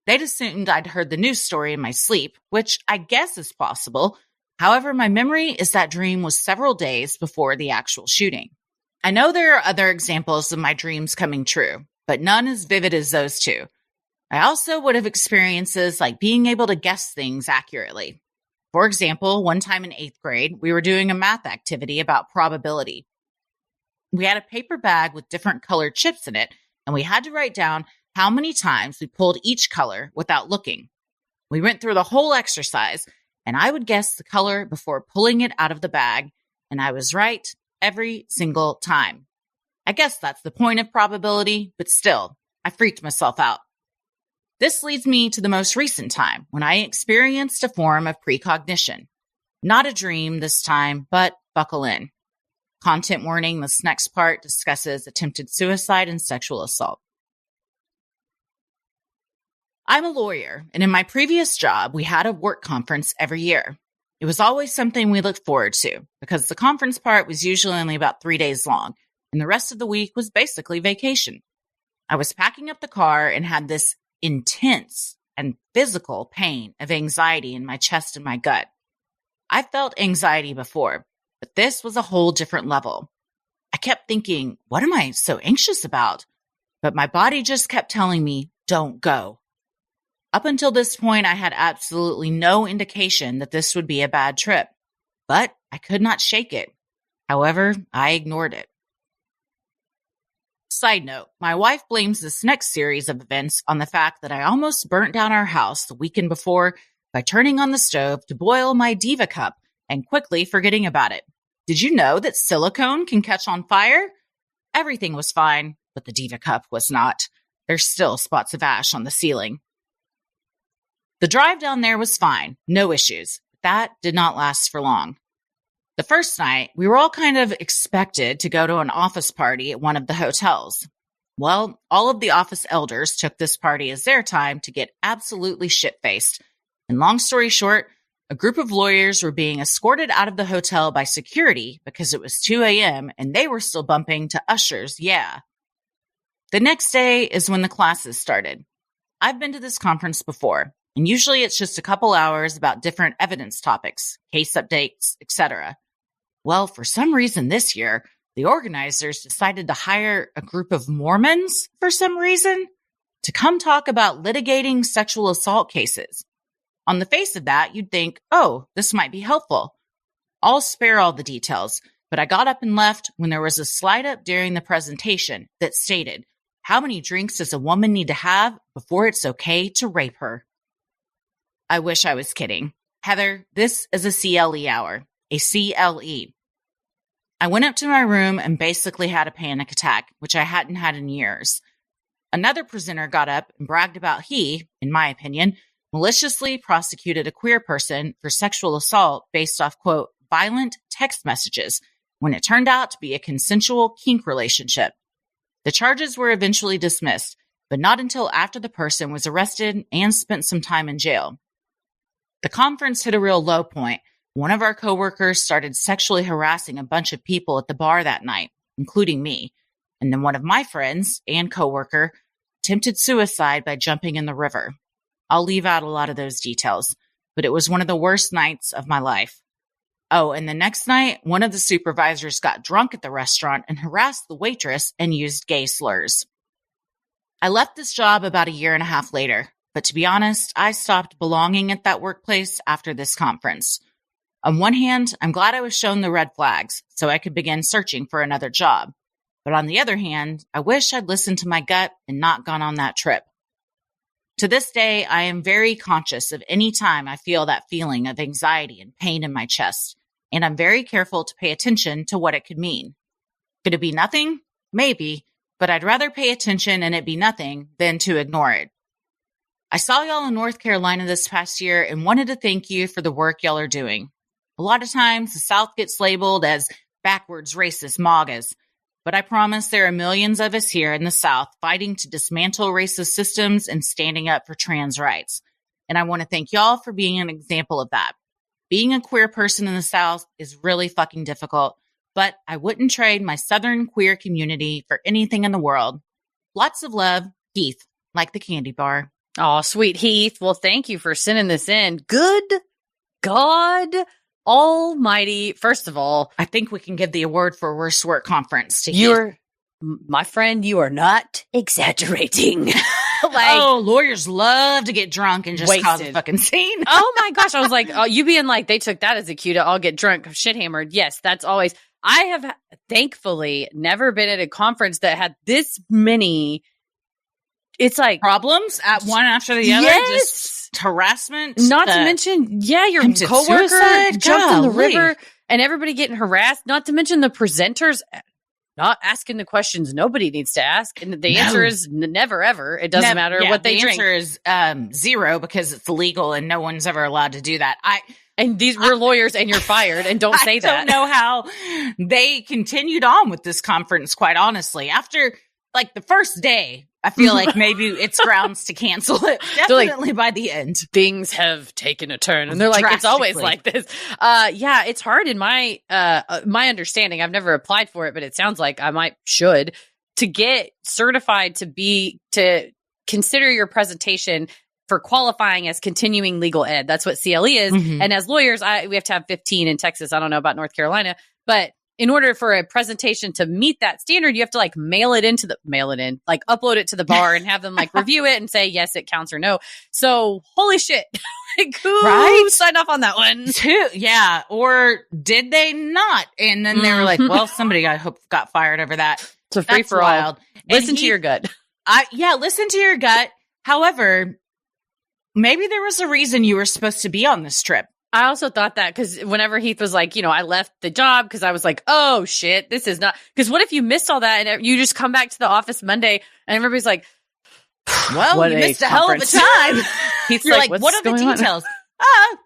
They'd assumed I'd heard the news story in my sleep, which I guess is possible. However, my memory is that dream was several days before the actual shooting. I know there are other examples of my dreams coming true, but none as vivid as those two. I also would have experiences like being able to guess things accurately. For example, one time in 8th grade, we were doing a math activity about probability. We had a paper bag with different colored chips in it, and we had to write down how many times we pulled each color without looking. We went through the whole exercise, and I would guess the color before pulling it out of the bag, and I was right every single time. I guess that's the point of probability, but still, I freaked myself out. This leads me to the most recent time when I experienced a form of precognition. Not a dream this time, but buckle in. Content warning, this next part discusses attempted suicide and sexual assault. I'm a lawyer, and in my previous job, we had a work conference every year. It was always something we looked forward to because the conference part was usually only about 3 days long, and the rest of the week was basically vacation. I was packing up the car and had this intense and physical pain of anxiety in my chest and my gut. I've felt anxiety before, but this was a whole different level. I kept thinking, what am I so anxious about? But my body just kept telling me, don't go. Up until this point, I had absolutely no indication that this would be a bad trip, but I could not shake it. However, I ignored it. Side note, my wife blames this next series of events on the fact that I almost burnt down our house the weekend before by turning on the stove to boil my Diva cup and quickly forgetting about it. Did you know that silicone can catch on fire? Everything was fine, but the Diva cup was not. There's still spots of ash on the ceiling. The drive down there was fine, no issues. That did not last for long. The first night, we were all kind of expected to go to an office party at one of the hotels. Well, all of the office elders took this party as their time to get absolutely shit-faced. And long story short, a group of lawyers were being escorted out of the hotel by security because it was 2 a.m. and they were still bumping to ushers. Yeah. The next day is when the classes started. I've been to this conference before, and usually it's just a couple hours about different evidence topics, case updates, etc. Well, for some reason this year, the organizers decided to hire a group of Mormons for some reason to come talk about litigating sexual assault cases. On the face of that, you'd think, oh, this might be helpful. I'll spare all the details, but I got up and left when there was a slide up during the presentation that stated, how many drinks does a woman need to have before it's okay to rape her? I wish I was kidding. Heather, this is a CLE hour, a CLE. I went up to my room and basically had a panic attack, which I hadn't had in years. Another presenter got up and bragged about he, in my opinion, maliciously prosecuted a queer person for sexual assault based off, quote, violent text messages, when it turned out to be a consensual kink relationship. The charges were eventually dismissed, but not until after the person was arrested and spent some time in jail. The conference hit a real low point. One of our coworkers started sexually harassing a bunch of people at the bar that night, including me. And then one of my friends and coworker attempted suicide by jumping in the river. I'll leave out a lot of those details, but it was one of the worst nights of my life. Oh, and the next night, one of the supervisors got drunk at the restaurant and harassed the waitress and used gay slurs. I left this job about a year and a half later, but to be honest, I stopped belonging at that workplace after this conference. On one hand, I'm glad I was shown the red flags so I could begin searching for another job. But on the other hand, I wish I'd listened to my gut and not gone on that trip. To this day, I am very conscious of any time I feel that feeling of anxiety and pain in my chest, and I'm very careful to pay attention to what it could mean. Could it be nothing? Maybe, but I'd rather pay attention and it be nothing than to ignore it. I saw y'all in North Carolina this past year and wanted to thank you for the work y'all are doing. A lot of times, the South gets labeled as backwards racist MAGAs, but I promise there are millions of us here in the South fighting to dismantle racist systems and standing up for trans rights. And I want to thank y'all for being an example of that. Being a queer person in the South is really fucking difficult, but I wouldn't trade my Southern queer community for anything in the world. Lots of love, Heath, like the candy bar. Oh, sweet Heath. Well, thank you for sending this in. Good God Almighty. First of all, I think we can give the award for worst work conference to Heath. My friend, you are not exaggerating. Lawyers love to get drunk and just wasted. Cause a fucking scene. Oh my gosh. I was like, oh, you being like, they took that as a cue to all get drunk, shit hammered. Yes, that's always. I have thankfully never been at a conference that had this many. It's like problems at one after the other. Yes. Just harassment. Not to mention, your coworker jumped in the river and everybody getting harassed. Not to mention the presenters not asking the questions nobody needs to ask. And the answer is never, ever. It doesn't matter what they drink. The answer is zero because it's illegal and no one's ever allowed to do that. And we're lawyers and you're fired and don't say that. I don't know how they continued on with this conference, quite honestly. After like the first day, I feel like maybe it's grounds to cancel it. Definitely by the end. Things have taken a turn. And they're like, it's always like this. It's hard in my understanding. I've never applied for it, but it sounds like I should to get certified to consider your presentation for qualifying as continuing legal ed. That's what CLE is. Mm-hmm. And as lawyers, we have to have 15 in Texas. I don't know about North Carolina, but in order for a presentation to meet that standard, you have to upload it to the bar and have them review it and say, yes, it counts or no. So holy shit. Who signed off on that one? Yeah. Or did they not? And then they were like, well, somebody I hope got fired over that. It's a free for all. Listen to your gut. Listen to your gut. However, maybe there was a reason you were supposed to be on this trip. I also thought that because whenever Heath was like, I left the job because I was like, oh shit, this is not, because what if you missed all that and you just come back to the office Monday and everybody's like, well, you missed a hell of a time. He's like, what are the details?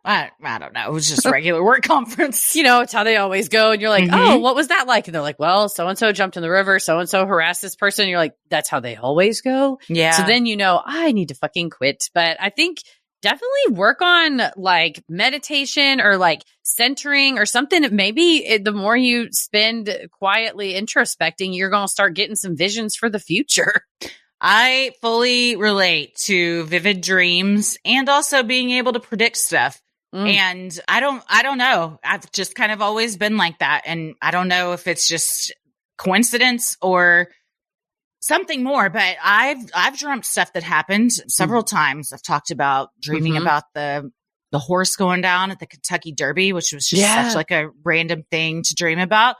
I don't know. It was just a regular work conference. It's how they always go. And you're like, oh, what was that like? And they're like, well, so-and-so jumped in the river. So-and-so harassed this person. And you're like, that's how they always go. Yeah. So then I need to fucking quit. But I think definitely work on like meditation or like centering or something. Maybe the more you spend quietly introspecting, you're going to start getting some visions for the future. I fully relate to vivid dreams and also being able to predict stuff. And I don't know. I've just kind of always been like that. And I don't know if it's just coincidence or something more, but I've dreamt stuff that happened several times. I've talked about dreaming about the horse going down at the Kentucky Derby, which was just such like a random thing to dream about.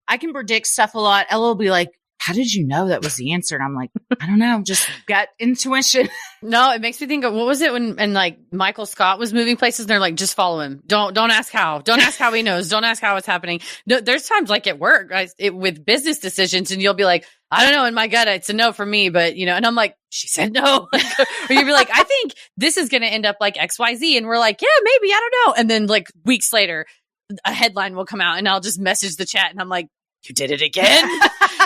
I can predict stuff a lot. Ella will be like, how did you know that was the answer? And I'm like, I don't know, just gut intuition. No, it makes me think of, what was it when, and like Michael Scott was moving places and they're like, just follow him. Don't ask how. Don't ask how he knows. Don't ask how it's happening. No, there's times like at work, guys, with business decisions, and you'll be like, I don't know, in my gut, it's a no for me, but and I'm like, she said no. Or you'd be like, I think this is going to end up like XYZ. And we're like, yeah, maybe, I don't know. And then like weeks later, a headline will come out and I'll just message the chat and I'm like, you did it again.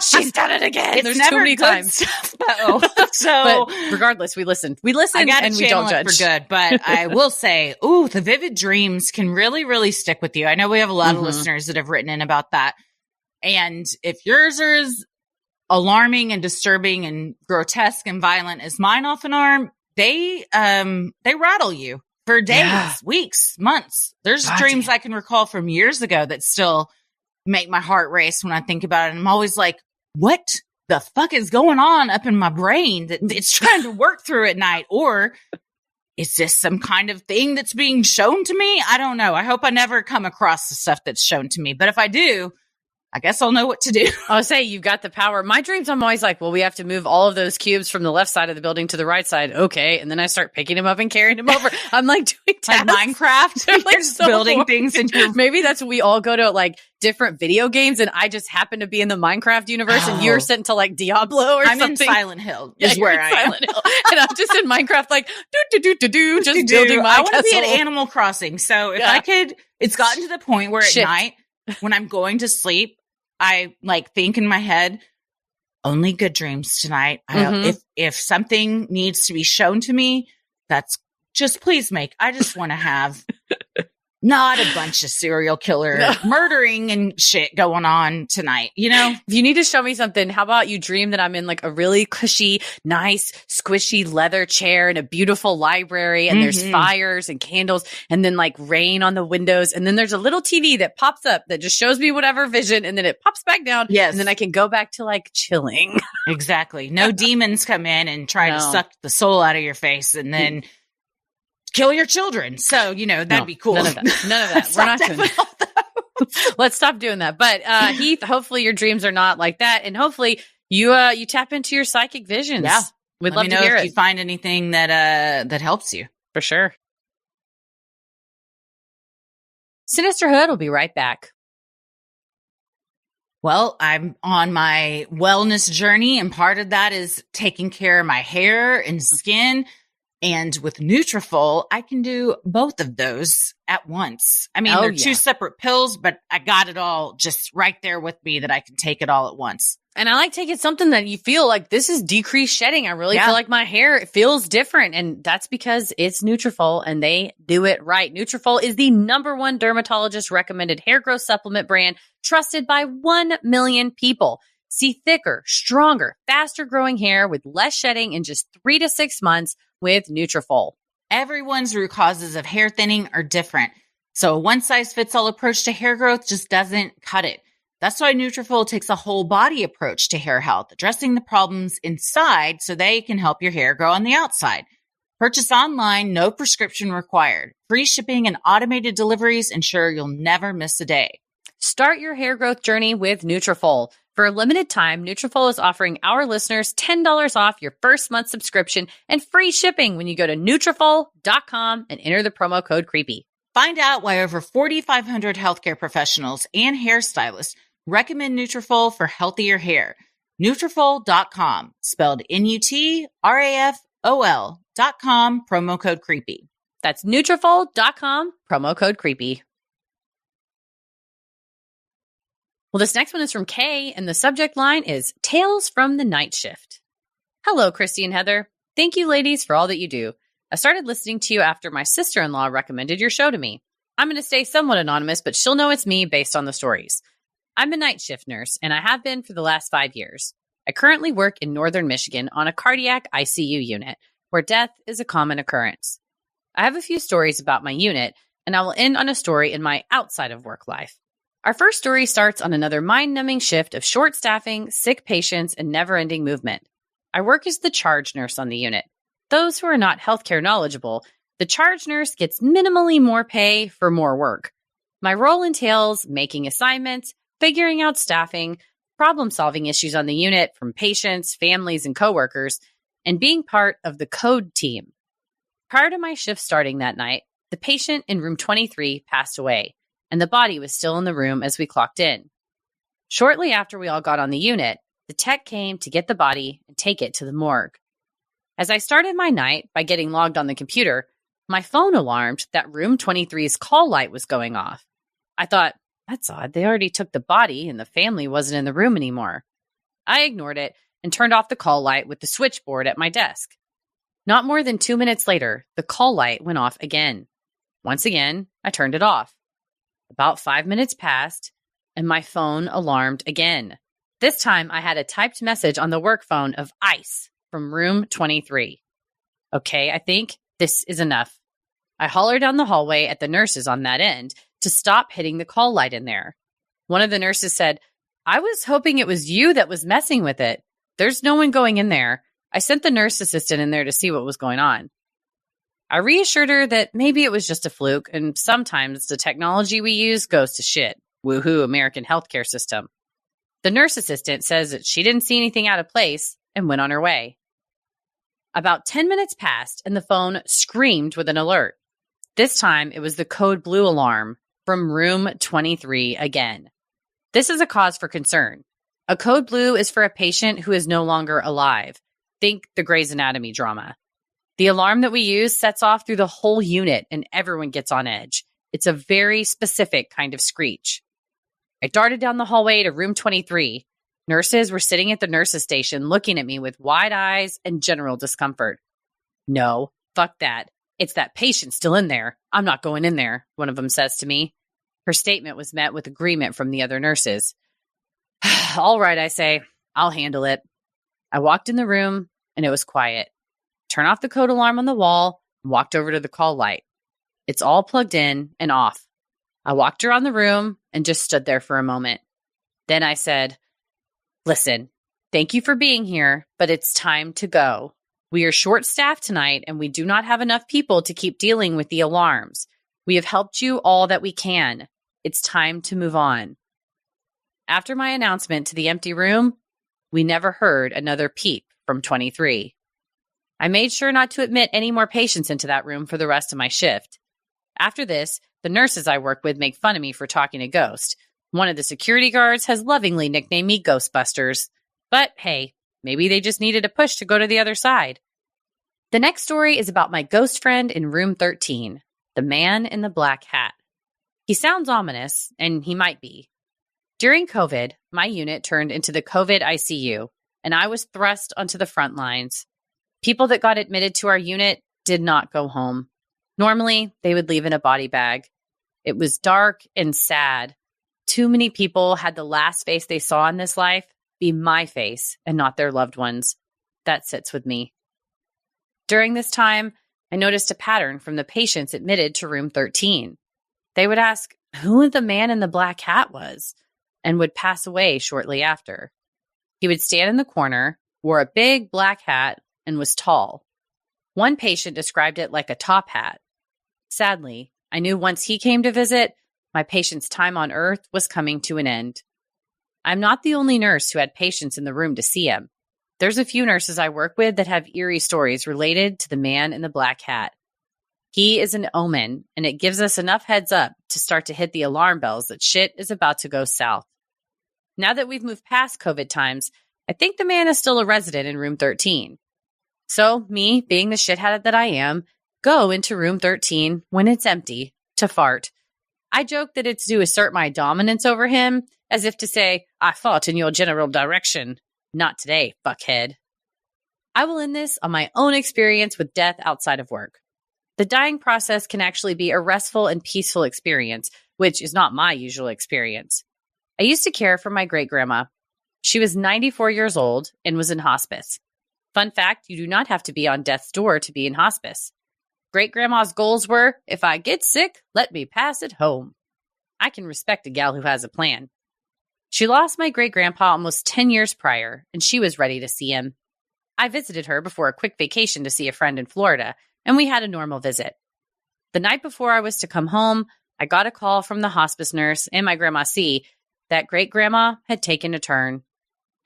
She's done it again. It's There's never too many good times. Stuff, though. So, but regardless, we listen I gotta and we don't channel it judge. for good. But I will say, the vivid dreams can really, really stick with you. I know we have a lot of listeners that have written in about that. And if yours are as alarming and disturbing and grotesque and violent as mine often are, they rattle you for days, weeks, months. There's dreams I can recall from years ago that still make my heart race when I think about it. And I'm always like, what the fuck is going on up in my brain that it's trying to work through at night? Or is this some kind of thing that's being shown to me? I don't know. I hope I never come across the stuff that's shown to me. But if I do, I guess I'll know what to do. I'll say you've got the power. My dreams, I'm always like, well, we have to move all of those cubes from the left side of the building to the right side. Okay. And then I start picking them up and carrying them over. I'm like doing tasks. Like Minecraft. They're like just building things in your... Maybe that's when we all go to like different video games and I just happen to be in the Minecraft universe and you're sent to like Diablo or something. I'm in Silent Hill is where I am. Hill. And I'm just in Minecraft like, just building my I want to be castle. at Animal Crossing. So if I could, it's gotten to the point where at Shift. night when I'm going to sleep, I like think in my head, only good dreams tonight. If something needs to be shown to me, that's just please I just want to have not a bunch of serial killer murdering and shit going on tonight. If you need to show me something, how about you dream that I'm in like a really cushy, nice, squishy leather chair in a beautiful library and there's fires and candles and then like rain on the windows. And then there's a little TV that pops up that just shows me whatever vision and then it pops back down. Yes. And then I can go back to like chilling. Exactly. No demons come in and try to suck the soul out of your face and then kill your children. So, that'd be cool. None of that. We're not doing that. Let's stop doing that. But Heath, hopefully your dreams are not like that. And hopefully you tap into your psychic visions. Yeah. We'd Let love me know to hear if it. you find anything that helps you. For sure. Sinisterhood will be right back. Well, I'm on my wellness journey, and part of that is taking care of my hair and skin. And with Nutrafol, I can do both of those at once. I mean, they're two separate pills, but I got it all just right there with me that I can take it all at once. And I like taking something that you feel like this is decreased shedding. I really feel like my hair feels different. And that's because it's Nutrafol and they do it right. Nutrafol is the #1 dermatologist recommended hair growth supplement brand trusted by 1 million people. See thicker, stronger, faster growing hair with less shedding in just 3 to 6 months with Nutrafol. Everyone's root causes of hair thinning are different. So a one-size-fits-all approach to hair growth just doesn't cut it. That's why Nutrafol takes a whole body approach to hair health, addressing the problems inside so they can help your hair grow on the outside. Purchase online, no prescription required. Free shipping and automated deliveries ensure you'll never miss a day. Start your hair growth journey with Nutrafol. For a limited time, Nutrafol is offering our listeners $10 off your first month subscription and free shipping when you go to Nutrafol.com and enter the promo code CREEPY. Find out why over 4,500 healthcare professionals and hairstylists recommend Nutrafol for healthier hair. Nutrafol.com, spelled Nutrafol.com, promo code CREEPY. That's Nutrafol.com, promo code CREEPY. Well, this next one is from Kay, and the subject line is Tales from the Night Shift. Hello, Christy and Heather. Thank you, ladies, for all that you do. I started listening to you after my sister-in-law recommended your show to me. I'm going to stay somewhat anonymous, but she'll know it's me based on the stories. I'm a night shift nurse, and I have been for the last 5 years. I currently work in northern Michigan on a cardiac ICU unit, where death is a common occurrence. I have a few stories about my unit, and I will end on a story in my outside of work life. Our first story starts on another mind-numbing shift of short staffing, sick patients, and never-ending movement. I work as the charge nurse on the unit. Those who are not healthcare knowledgeable, the charge nurse gets minimally more pay for more work. My role entails making assignments, figuring out staffing, problem-solving issues on the unit from patients, families, and coworkers, and being part of the code team. Prior to my shift starting that night, the patient in room 23 passed away, and the body was still in the room as we clocked in. Shortly after we all got on the unit, the tech came to get the body and take it to the morgue. As I started my night by getting logged on the computer, my phone alarmed that room 23's call light was going off. I thought, that's odd, they already took the body and the family wasn't in the room anymore. I ignored it and turned off the call light with the switchboard at my desk. Not more than 2 minutes later, the call light went off again. Once again, I turned it off. About 5 minutes passed, and my phone alarmed again. This time, I had a typed message on the work phone of ICE from room 23. Okay, I think this is enough. I hollered down the hallway at the nurses on that end to stop hitting the call light in there. One of the nurses said, I was hoping it was you that was messing with it. There's no one going in there. I sent the nurse assistant in there to see what was going on. I reassured her that maybe it was just a fluke, and sometimes the technology we use goes to shit. Woohoo, American healthcare system. The nurse assistant says that she didn't see anything out of place and went on her way. About 10 minutes passed, and the phone screamed with an alert. This time, it was the code blue alarm from room 23 again. This is a cause for concern. A code blue is for a patient who is no longer alive. Think the Grey's Anatomy drama. The alarm that we use sets off through the whole unit and everyone gets on edge. It's a very specific kind of screech. I darted down the hallway to room 23. Nurses were sitting at the nurses' station looking at me with wide eyes and general discomfort. No, fuck that. It's that patient still in there. I'm not going in there, one of them says to me. Her statement was met with agreement from the other nurses. All right, I say, I'll handle it. I walked in the room and it was quiet. Turn off the code alarm on the wall and walked over to the call light. It's all plugged in and off. I walked around the room and just stood there for a moment. Then I said, listen, thank you for being here, but it's time to go. We are short-staffed tonight and we do not have enough people to keep dealing with the alarms. We have helped you all that we can. It's time to move on. After my announcement to the empty room, we never heard another peep from 23. I made sure not to admit any more patients into that room for the rest of my shift. After this, the nurses I work with make fun of me for talking to ghosts. One of the security guards has lovingly nicknamed me Ghostbusters. But hey, maybe they just needed a push to go to the other side. The next story is about my ghost friend in room 13, the man in the black hat. He sounds ominous, and he might be. During COVID, my unit turned into the COVID ICU, and I was thrust onto the front lines. People that got admitted to our unit did not go home. Normally, they would leave in a body bag. It was dark and sad. Too many people had the last face they saw in this life be my face and not their loved ones. That sits with me. During this time, I noticed a pattern from the patients admitted to room 13. They would ask who the man in the black hat was and would pass away shortly after. He would stand in the corner, wore a big black hat, and was tall. One patient described it like a top hat. Sadly, I knew once he came to visit, my patient's time on Earth was coming to an end. I'm not the only nurse who had patients in the room to see him. There's a few nurses I work with that have eerie stories related to the man in the black hat. He is an omen, and it gives us enough heads up to start to hit the alarm bells that shit is about to go south. Now that we've moved past COVID times, I think the man is still a resident in room 13. So, me, being the shithead that I am, go into room 13 when it's empty to fart. I joke that it's to assert my dominance over him, as if to say, I fought in your general direction. Not today, fuckhead. I will end this on my own experience with death outside of work. The dying process can actually be a restful and peaceful experience, which is not my usual experience. I used to care for my great-grandma. She was 94 years old and was in hospice. Fun fact, you do not have to be on death's door to be in hospice. Great-grandma's goals were, if I get sick, let me pass it home. I can respect a gal who has a plan. She lost my great-grandpa almost 10 years prior, and she was ready to see him. I visited her before a quick vacation to see a friend in Florida, and we had a normal visit. The night before I was to come home, I got a call from the hospice nurse and my Grandma C that great-grandma had taken a turn.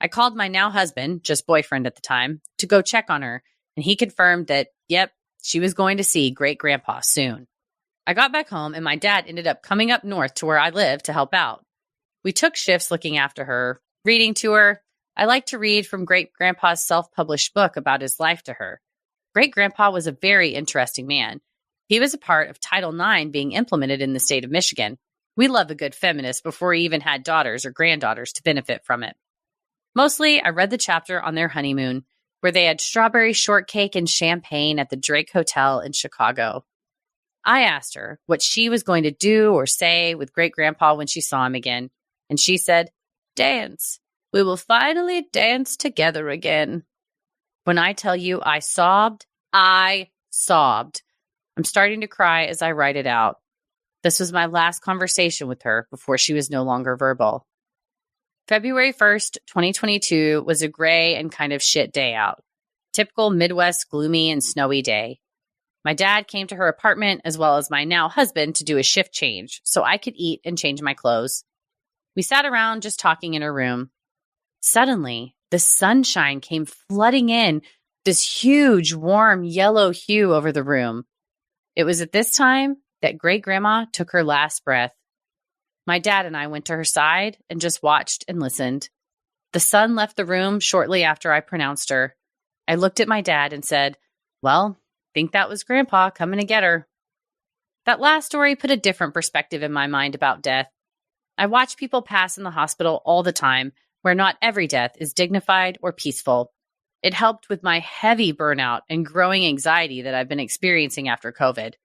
I called my now husband, just boyfriend at the time, to go check on her, and he confirmed that, yep, she was going to see great-grandpa soon. I got back home, and my dad ended up coming up north to where I live to help out. We took shifts looking after her, reading to her. I like to read from great-grandpa's self-published book about his life to her. Great-grandpa was a very interesting man. He was a part of Title IX being implemented in the state of Michigan. We love a good feminist before he even had daughters or granddaughters to benefit from it. Mostly, I read the chapter on their honeymoon, where they had strawberry shortcake and champagne at the Drake Hotel in Chicago. I asked her what she was going to do or say with great-grandpa when she saw him again, and she said, "Dance. We will finally dance together again." When I tell you I sobbed, I sobbed. I'm starting to cry as I write it out. This was my last conversation with her before she was no longer verbal. February 1st, 2022 was a gray and kind of shit day out. Typical Midwest gloomy and snowy day. My dad came to her apartment as well as my now husband to do a shift change so I could eat and change my clothes. We sat around just talking in her room. Suddenly, the sunshine came flooding in, this huge, warm yellow hue over the room. It was at this time that great-grandma took her last breath. My dad and I went to her side and just watched and listened. The sun left the room shortly after I pronounced her. I looked at my dad and said, "Well, think that was Grandpa coming to get her." That last story put a different perspective in my mind about death. I watch people pass in the hospital all the time, where not every death is dignified or peaceful. It helped with my heavy burnout and growing anxiety that I've been experiencing after COVID.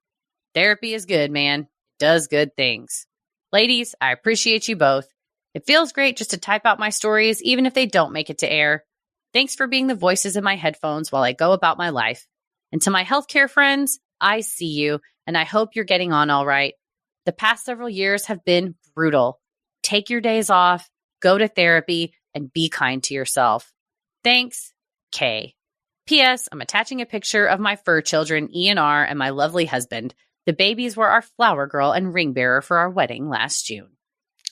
Therapy is good, man. It does good things. Ladies, I appreciate you both. It feels great just to type out my stories, even if they don't make it to air. Thanks for being the voices in my headphones while I go about my life. And to my healthcare friends, I see you, and I hope you're getting on all right. The past several years have been brutal. Take your days off, go to therapy, and be kind to yourself. Thanks, Kay. P.S. I'm attaching a picture of my fur children, E and R, and my lovely husband. The babies were our flower girl and ring bearer for our wedding last June.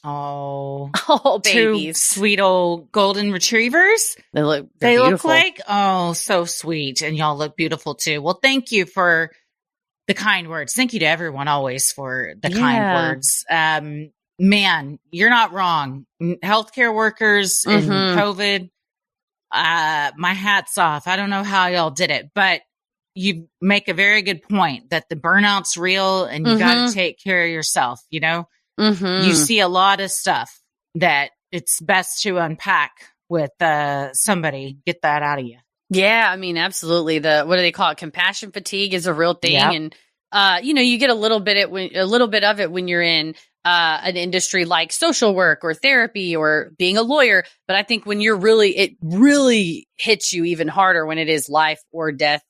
Oh, babies. 2 sweet old golden retrievers. They look like, oh, so sweet. And y'all look beautiful too. Well, thank you for the kind words. Thank you to everyone always for the kind words. Man, you're not wrong. Healthcare workers in COVID, my hat's off. I don't know how y'all did it, but you make a very good point that the burnout's real and you got to take care of yourself. You know, you see a lot of stuff that it's best to unpack with somebody. Get that out of you. Yeah, I mean, absolutely. What do they call it? Compassion fatigue is a real thing. Yep. And, you get a little bit of it when you're in an industry like social work or therapy or being a lawyer. But I think when it really hits you even harder when it is life or death,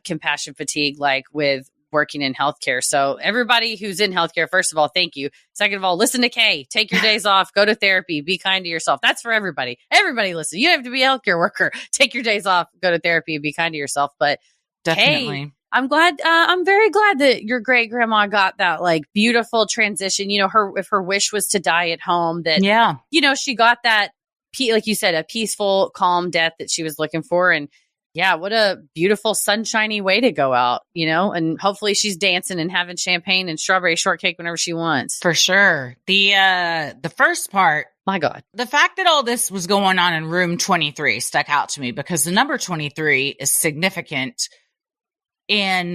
compassion fatigue, like with working in healthcare. So everybody who's in healthcare, first of all, thank you. Second of all, listen to Kay, take your days off, go to therapy, be kind to yourself. That's for everybody. Everybody listen. You don't have to be a healthcare worker. Take your days off, go to therapy, be kind to yourself. But definitely. Kay, I'm very glad that your great grandma got that like beautiful transition. You know, if her wish was to die at home, that, she got that, like you said, a peaceful, calm death that she was looking for. And yeah, what a beautiful sunshiny way to go out, and hopefully she's dancing and having champagne and strawberry shortcake whenever she wants. For sure. The first part, my God, the fact that all this was going on in room 23 stuck out to me because the number 23 is significant in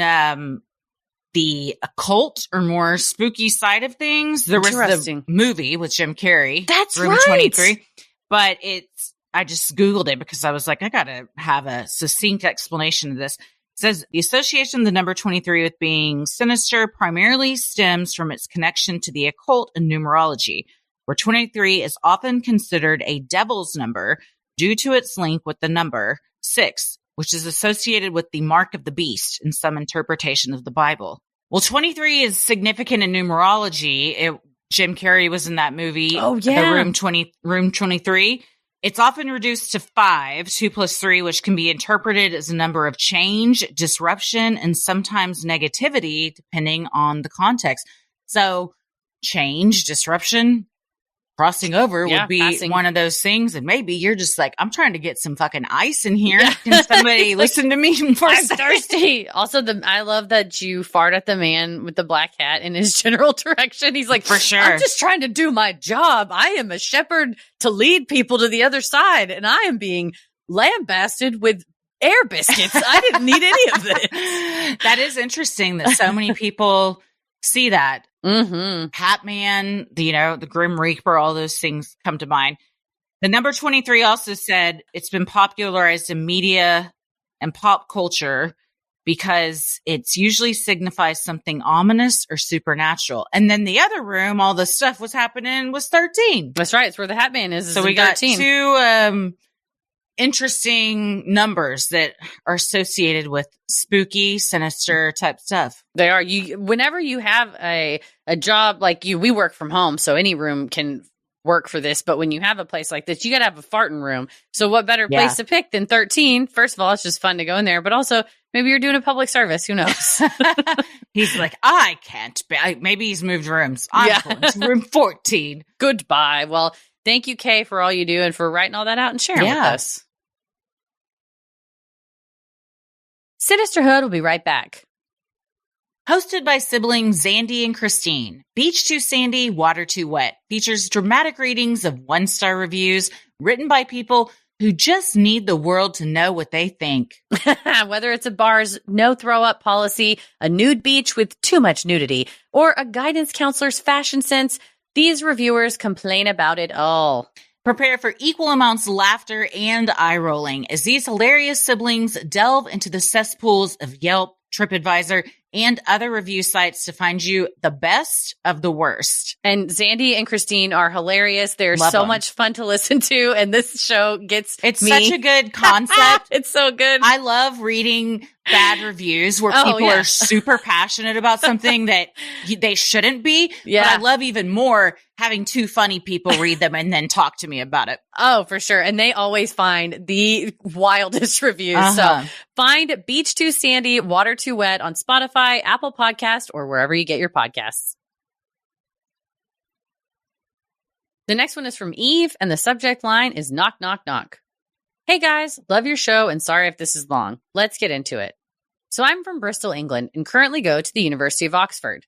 the occult or more spooky side of things. There was the movie with Jim Carrey. That's room right. 23, but it's I just Googled it because I was like, I got to have a succinct explanation of this. It says the association of the number 23 with being sinister primarily stems from its connection to the occult and numerology, where 23 is often considered a devil's number due to its link with the number 6, which is associated with the mark of the beast in some interpretation of the Bible. Well, 23 is significant in numerology. Jim Carrey was in that movie. Oh, yeah. The Room 23. It's often reduced to 5, 2 plus 3, which can be interpreted as a number of change, disruption, and sometimes negativity, depending on the context. So change, disruption, crossing over would be one of those things. And maybe you're just like, I'm trying to get some fucking ice in here. Yeah. Can somebody listen to me for a second? I'm thirsty. Also, I love that you fart at the man with the black hat in his general direction. He's like, for sure. I'm just trying to do my job. I am a shepherd to lead people to the other side. And I am being lambasted with air biscuits. I didn't need any of this. That is interesting that so many people see that. Mm-hmm. Hat Man, the Grim Reaper, all those things come to mind. The number 23 also said it's been popularized in media and pop culture because it's usually signifies something ominous or supernatural. And then the other room, all the stuff was happening was 13. That's right. It's where the Hat Man is. So we got two interesting numbers that are associated with spooky, sinister type stuff. They are. Whenever you have a job like we work from home, so any room can work for this. But when you have a place like this, you got to have a farting room. So what better place to pick than 13? First of all, it's just fun to go in there, but also maybe you're doing a public service. Who knows? He's like, I can't. Maybe he's moved rooms. I'm going to room 14. Goodbye. Well, thank you, Kay, for all you do and for writing all that out and sharing with us. Sinisterhood will be right back. Hosted by siblings Zandy and Christine, Beach Too Sandy, Water Too Wet features dramatic readings of one-star reviews written by people who just need the world to know what they think. Whether it's a bar's no throw-up policy, a nude beach with too much nudity, or a guidance counselor's fashion sense, these reviewers complain about it all. Prepare for equal amounts of laughter and eye-rolling as these hilarious siblings delve into the cesspools of Yelp, TripAdvisor, and other review sites to find you the best of the worst. And Zandy and Christine are hilarious. They're so much fun to listen to, and this show gets It's such a good concept. It's so good. I love reading bad reviews where people are super passionate about something that they shouldn't be. Yeah. But I love even more having two funny people read them and then talk to me about it. Oh, for sure. And they always find the wildest reviews. So find Beach Too Sandy, Water Too Wet on Spotify, Apple Podcast, or wherever you get your podcasts. The next one is from Eve, and the subject line is knock, knock, knock. Hey guys, love your show and sorry if this is long. Let's get into it. So I'm from Bristol, England, and currently go to the University of Oxford.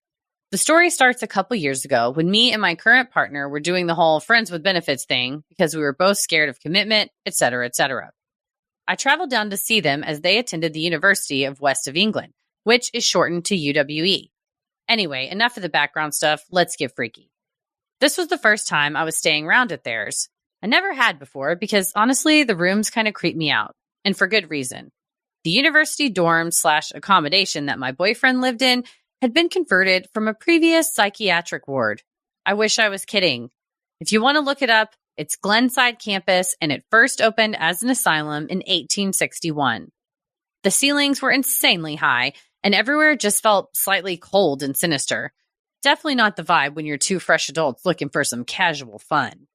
The story starts a couple years ago when me and my current partner were doing the whole friends with benefits thing because we were both scared of commitment, etc., etc. I traveled down to see them as they attended the University of West of England, which is shortened to UWE. Anyway, enough of the background stuff. Let's get freaky. This was the first time I was staying around at theirs. I never had before because honestly, the rooms kind of creeped me out, and for good reason. The university dorm/accommodation that my boyfriend lived in had been converted from a previous psychiatric ward. I wish I was kidding. If you want to look it up, it's Glenside campus, and it first opened as an asylum in 1861. The ceilings were insanely high, and everywhere just felt slightly cold and sinister. Definitely not the vibe when you're two fresh adults looking for some casual fun.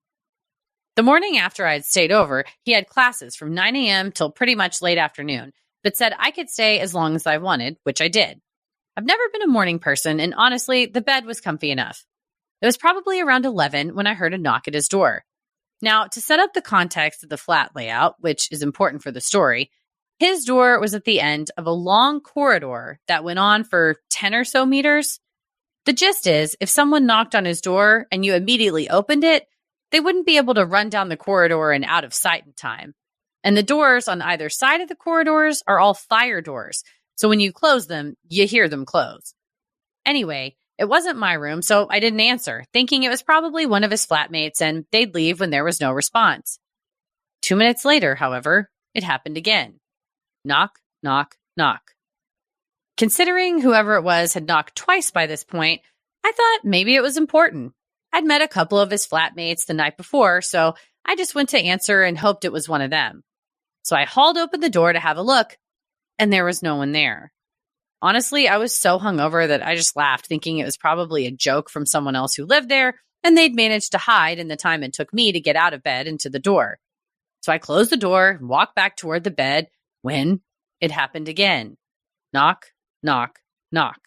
The morning after I had stayed over, he had classes from 9 a.m. till pretty much late afternoon, but said I could stay as long as I wanted, which I did. I've never been a morning person, and honestly, the bed was comfy enough. It was probably around 11 when I heard a knock at his door. Now, to set up the context of the flat layout, which is important for the story, his door was at the end of a long corridor that went on for 10 or so meters. The gist is, if someone knocked on his door and you immediately opened it, they wouldn't be able to run down the corridor and out of sight in time. And the doors on either side of the corridors are all fire doors, so when you close them, you hear them close. Anyway, it wasn't my room, so I didn't answer, thinking it was probably one of his flatmates and they'd leave when there was no response. 2 minutes later, however, it happened again. Knock, knock, knock. Considering whoever it was had knocked twice by this point, I thought maybe it was important. I'd met a couple of his flatmates the night before, so I just went to answer and hoped it was one of them. So I hauled open the door to have a look, and there was no one there. Honestly, I was so hungover that I just laughed, thinking it was probably a joke from someone else who lived there, and they'd managed to hide in the time it took me to get out of bed and to the door. So I closed the door and walked back toward the bed when it happened again. Knock, knock, knock.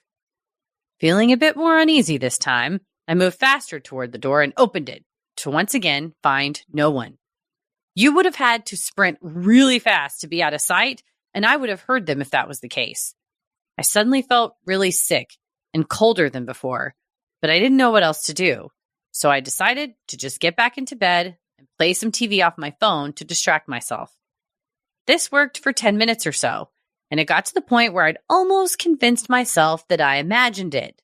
Feeling a bit more uneasy this time, I moved faster toward the door and opened it to once again find no one. You would have had to sprint really fast to be out of sight, and I would have heard them if that was the case. I suddenly felt really sick and colder than before, but I didn't know what else to do. So I decided to just get back into bed and play some TV off my phone to distract myself. This worked for 10 minutes or so, and it got to the point where I'd almost convinced myself that I imagined it.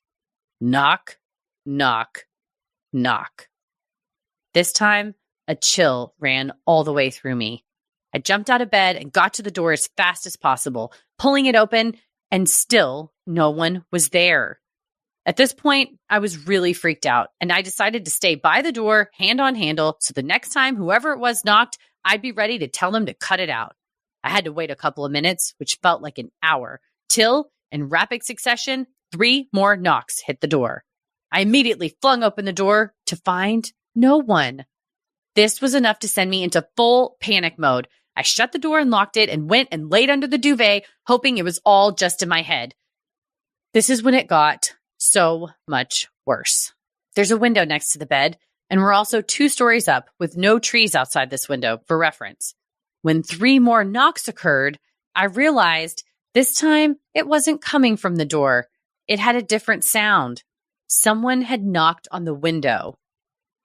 Knock, knock, knock. This time, a chill ran all the way through me. I jumped out of bed and got to the door as fast as possible, pulling it open, and still no one was there. At this point, I was really freaked out, and I decided to stay by the door, hand on handle, so the next time whoever it was knocked, I'd be ready to tell them to cut it out. I had to wait a couple of minutes, which felt like an hour, till, in rapid succession, 3 more knocks hit the door. I immediately flung open the door to find no one. This was enough to send me into full panic mode. I shut the door and locked it and went and laid under the duvet, hoping it was all just in my head. This is when it got so much worse. There's a window next to the bed, and we're also 2 stories up with no trees outside this window for reference. When 3 more knocks occurred, I realized this time it wasn't coming from the door. It had a different sound. Someone had knocked on the window.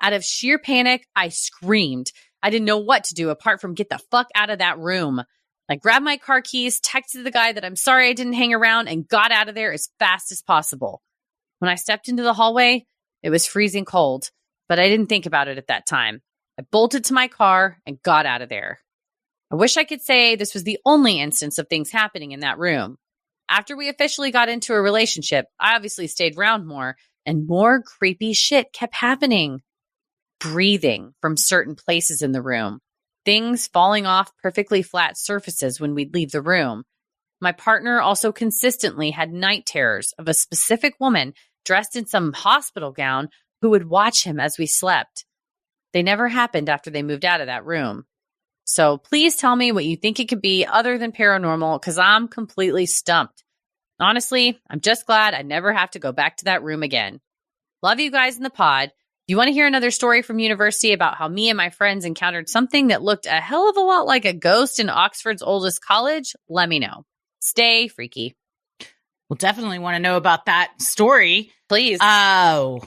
Out of sheer panic, I screamed. I didn't know what to do apart from get the fuck out of that room. I grabbed my car keys, texted the guy that I'm sorry I didn't hang around, and got out of there as fast as possible. When I stepped into the hallway, it was freezing cold, but I didn't think about it at that time. I bolted to my car and got out of there. I wish I could say this was the only instance of things happening in that room. After we officially got into a relationship, I obviously stayed around more, and more creepy shit kept happening. Breathing from certain places in the room. Things falling off perfectly flat surfaces when we'd leave the room. My partner also consistently had night terrors of a specific woman dressed in some hospital gown who would watch him as we slept. They never happened after they moved out of that room. So please tell me what you think it could be other than paranormal, because I'm completely stumped. Honestly, I'm just glad I never have to go back to that room again. Love you guys in the pod. If you want to hear another story from university about how me and my friends encountered something that looked a hell of a lot like a ghost in Oxford's oldest college, let me know. Stay freaky. We'll definitely want to know about that story. Please. Oh,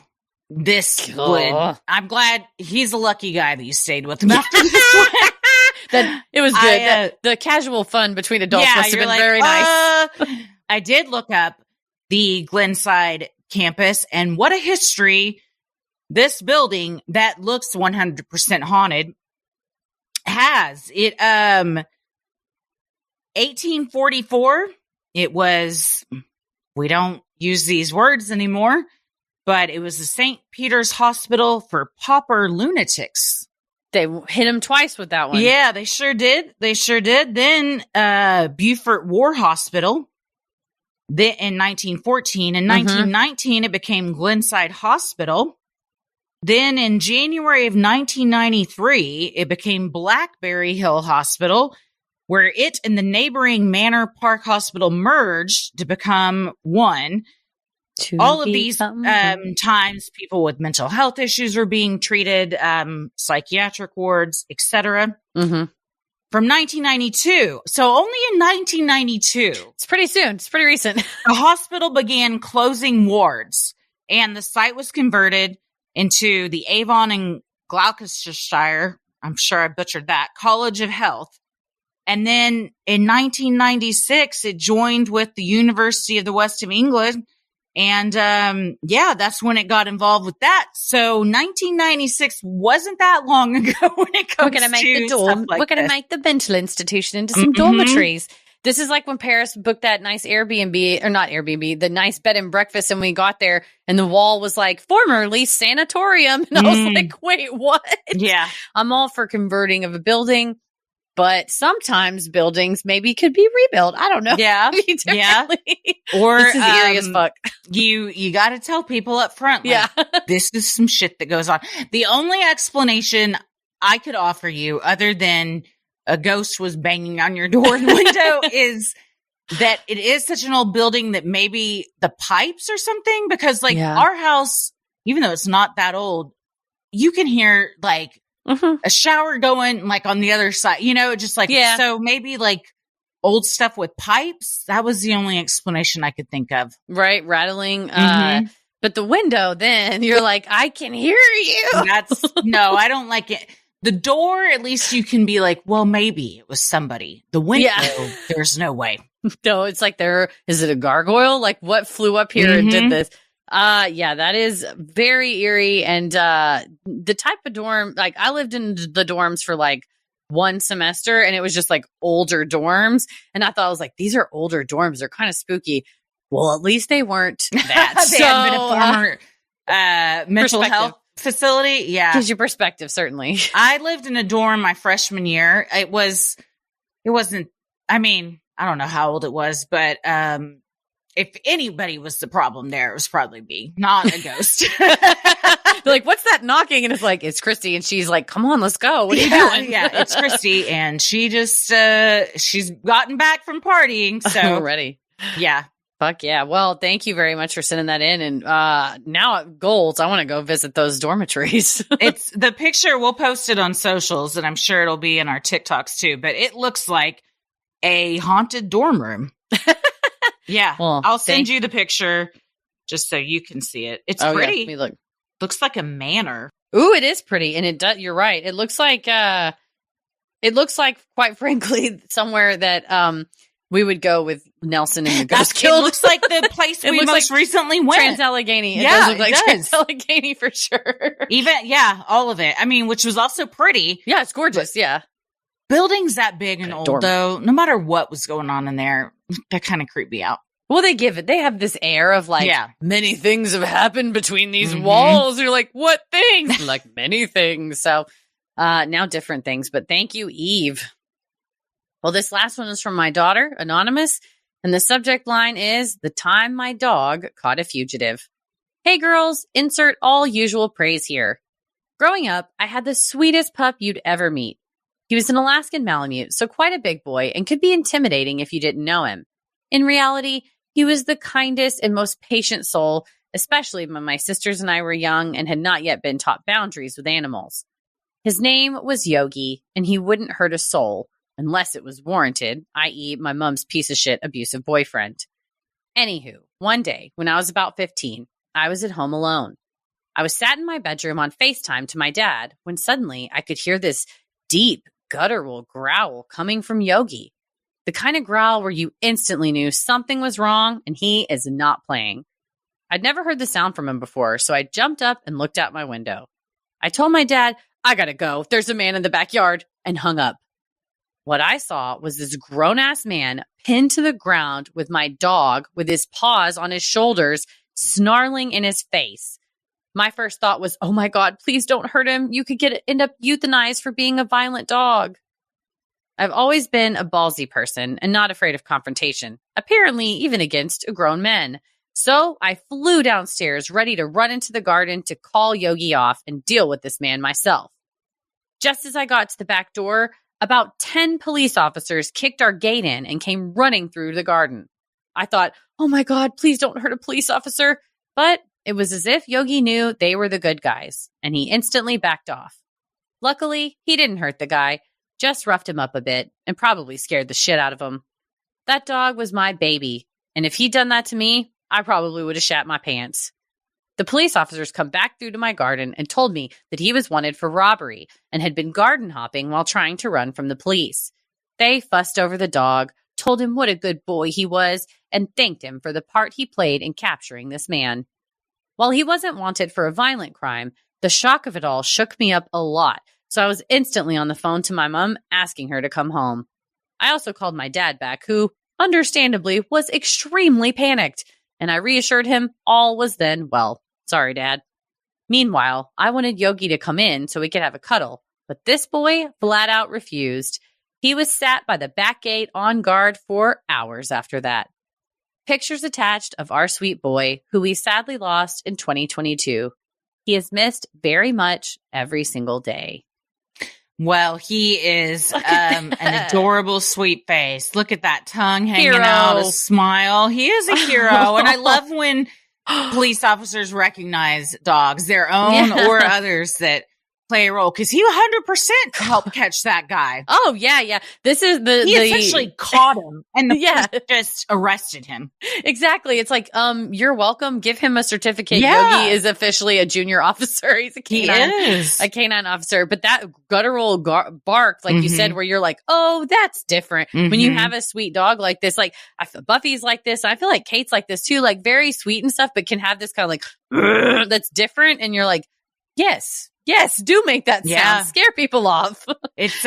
this would. I'm glad he's a lucky guy that you stayed with him after this one. That it was good. The casual fun between adults must have been very nice. I did look up the Glenside campus, and what a history this building that looks 100% haunted has. It 1844. It was, we don't use these words anymore, but it was the St. Peter's Hospital for Pauper Lunatics. They hit him twice with that one. Yeah, they sure did. Then Beaufort War Hospital in 1914. In 1919, it became Glenside Hospital. Then in January of 1993, it became Blackberry Hill Hospital, where it and the neighboring Manor Park Hospital merged to become one. All of these times, people with mental health issues were being treated, psychiatric wards, etc. From 1992. So only in 1992. It's pretty soon. It's pretty recent. The hospital began closing wards, and the site was converted into the Avon and Gloucestershire, I'm sure I butchered that, College of Health. And then in 1996, it joined with the University of the West of England And that's when it got involved with that. So 1996 wasn't that long ago when it comes We're going to make to stuff like we're going to this. make the mental institution into some dormitories. This is like when Paris booked that nice Airbnb, or not Airbnb, the nice bed and breakfast, and we got there and the wall was like, formerly sanatorium. And I was like, wait, what? Yeah. I'm all for converting of a building, but sometimes buildings maybe could be rebuilt. I don't know. Yeah. Yeah. Or this is eerie as fuck. You got to tell people up front, like, Yeah. this is some shit that goes on. The only explanation I could offer you, other than a ghost was banging on your door and window, is that it is such an old building that maybe the pipes or something, because like our house, even though it's not that old, you can hear like a shower going like on the other side, just like, so maybe like old stuff with pipes. That was the only explanation I could think of. Right. Rattling. But the window, then you're like, I can hear you. No, I don't like it. The door, at least you can be like, well, maybe it was somebody. The window, there's no way. No, it's like is it a gargoyle? Like what flew up here and did this? That is very eerie. And the type of dorm, like I lived in the dorms for like one semester and it was just like older dorms. And I thought, I was like, these are older dorms. They're kind of spooky. Well, at least they weren't that. They had been a former mental health facility. Yeah. Gives you perspective, certainly. I lived in a dorm my freshman year. It wasn't, I mean, I don't know how old it was, but if anybody was the problem there, it was probably me, not a ghost. They're like, what's that knocking? And it's like, it's Christy. And she's like, come on, let's go. What are you doing? Yeah, it's Christy. And she just, she's gotten back from partying. So ready. Yeah. Fuck yeah. Well, thank you very much for sending that in. And now at Gold's, I want to go visit those dormitories. It's the picture. We'll post it on socials and I'm sure it'll be in our TikToks too, but it looks like a haunted dorm room. Yeah. Well, I'll send you the picture just so you can see it. It's pretty. Yeah. Let me look. Looks like a manor. Ooh, it is pretty. And it does. You're right. It looks like, quite frankly, somewhere that, we would go with Nelson and the Ghost Killed. It looks like the place we most recently went. Trans-Allegheny. It Yeah, does look like it does. Trans-Allegheny for sure. Even, all of it. I mean, which was also pretty. Yeah, it's gorgeous. Yeah. Buildings that big and old, though, no matter what was going on in there, that kind of creeped me out. Well, they have this air of like, many things have happened between these walls. You're like, what things? Like many things. So now different things. But thank you, Eve. Well, this last one is from my daughter, Anonymous, and the subject line is, the time my dog caught a fugitive. Hey girls, insert all usual praise here. Growing up, I had the sweetest pup you'd ever meet. He was an Alaskan Malamute, so quite a big boy and could be intimidating if you didn't know him. In reality, he was the kindest and most patient soul, especially when my sisters and I were young and had not yet been taught boundaries with animals. His name was Yogi, and he wouldn't hurt a soul. Unless it was warranted, i.e. my mom's piece of shit abusive boyfriend. Anywho, one day, when I was about 15, I was at home alone. I was sat in my bedroom on FaceTime to my dad when suddenly I could hear this deep, guttural growl coming from Yogi. The kind of growl where you instantly knew something was wrong and he is not playing. I'd never heard the sound from him before, so I jumped up and looked out my window. I told my dad, I gotta go, there's a man in the backyard, and hung up. What I saw was this grown-ass man pinned to the ground with my dog with his paws on his shoulders, snarling in his face. My first thought was, oh my God, please don't hurt him. You could end up euthanized for being a violent dog. I've always been a ballsy person and not afraid of confrontation, apparently even against grown men. So I flew downstairs, ready to run into the garden to call Yogi off and deal with this man myself. Just as I got to the back door, about 10 police officers kicked our gate in and came running through the garden. I thought, oh my God, please don't hurt a police officer. But it was as if Yogi knew they were the good guys, and he instantly backed off. Luckily, he didn't hurt the guy, just roughed him up a bit and probably scared the shit out of him. That dog was my baby, and if he'd done that to me, I probably would have shat my pants. The police officers come back through to my garden and told me that he was wanted for robbery and had been garden hopping while trying to run from the police. They fussed over the dog, told him what a good boy he was, and thanked him for the part he played in capturing this man. While he wasn't wanted for a violent crime, the shock of it all shook me up a lot, so I was instantly on the phone to my mom asking her to come home. I also called my dad back, who, understandably, was extremely panicked, and I reassured him all was then well. Sorry, Dad. Meanwhile, I wanted Yogi to come in so we could have a cuddle, but this boy flat out refused. He was sat by the back gate on guard for hours after that. Pictures attached of our sweet boy, who we sadly lost in 2022. He is missed very much every single day. Well, he is an adorable, sweet face. Look at that tongue hanging out, a smile. He is a hero. And I love when police officers recognize dogs, their own or others that play a role, because he 100% helped catch that guy. Oh, yeah. This is he essentially caught him and the police just arrested him. Exactly. It's like, you're welcome. Give him a certificate. Yogi is officially a junior officer. He's a canine officer. But that guttural bark, like you said, where you're like, oh, that's different. When you have a sweet dog like this, like Buffy's like this. I feel like Kate's like this too, like very sweet and stuff, but can have this kind of like, that's different. And you're like, Yes, do make that sound. Scare people off. It's,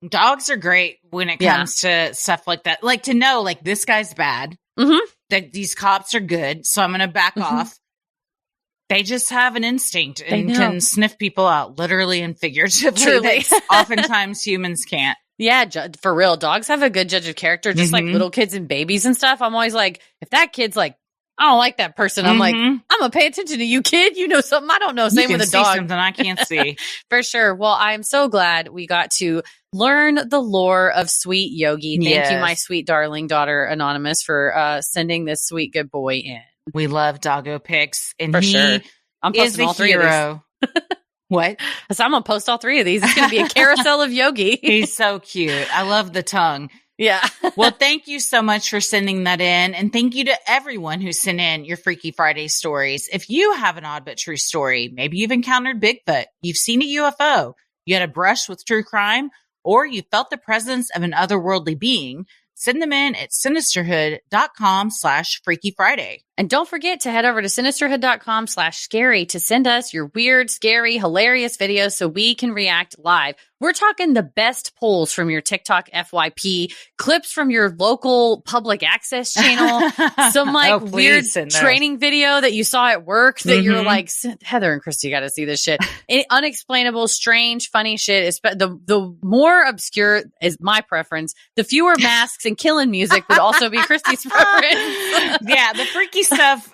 dogs are great when it comes to stuff like that. Like to know, like, this guy's bad, that these cops are good, so I'm going to back off. They just have an instinct and can sniff people out, literally and figuratively. Truly. That oftentimes humans can't. Yeah, for real. Dogs have a good judge of character, just like little kids and babies and stuff. I'm always like, if that kid's like, I don't like that person. I'm like, I'm going to pay attention to you, kid. You know something I don't know. Same with a dog. Something I can't see. For sure. Well, I'm so glad we got to learn the lore of sweet Yogi. Thank you, my sweet darling daughter, Anonymous, for sending this sweet good boy in. We love doggo pics. And for sure. I'm posting all three of these. What? So I'm going to post all three of these. It's going to be a carousel of Yogi. He's so cute. I love the tongue. Yeah. Well, thank you so much for sending that in. And thank you to everyone who sent in your Freaky Friday stories. If you have an odd but true story, maybe you've encountered Bigfoot, you've seen a UFO, you had a brush with true crime, or you felt the presence of an otherworldly being, send them in at sinisterhood.com/Freaky Friday. And don't forget to head over to sinisterhood.com/scary to send us your weird, scary, hilarious videos so we can react live. We're talking the best polls from your TikTok FYP, clips from your local public access channel, some like weird training video that you saw at work that you're like, Heather and Christy got to see this shit. Unexplainable, strange, funny shit. The more obscure is my preference. The fewer masks and killing music would also be Christy's preference. Yeah, the freaky stuff,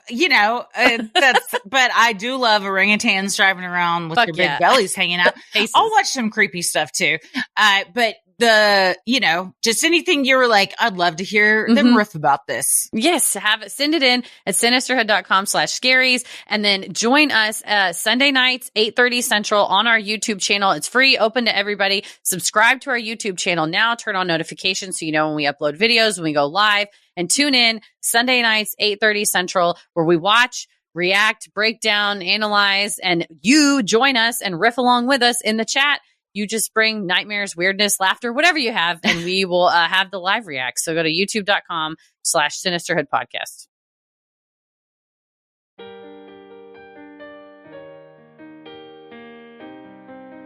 but I do love orangutans driving around with their big bellies hanging out. I'll watch some creepy stuff too. But just anything you were like, I'd love to hear them riff about this. Yes, send it in at sinisterhood.com/scaries, and then join us Sunday nights, 8:30 Central on our YouTube channel. It's free, open to everybody. Subscribe to our YouTube channel now. Turn on notifications so you know when we upload videos, when we go live, and tune in Sunday nights, 8:30 Central, where we watch, react, break down, analyze, and you join us and riff along with us in the chat. You just bring nightmares, weirdness, laughter, whatever you have, and we will have the live react. So go to youtube.com/Sinisterhood podcast.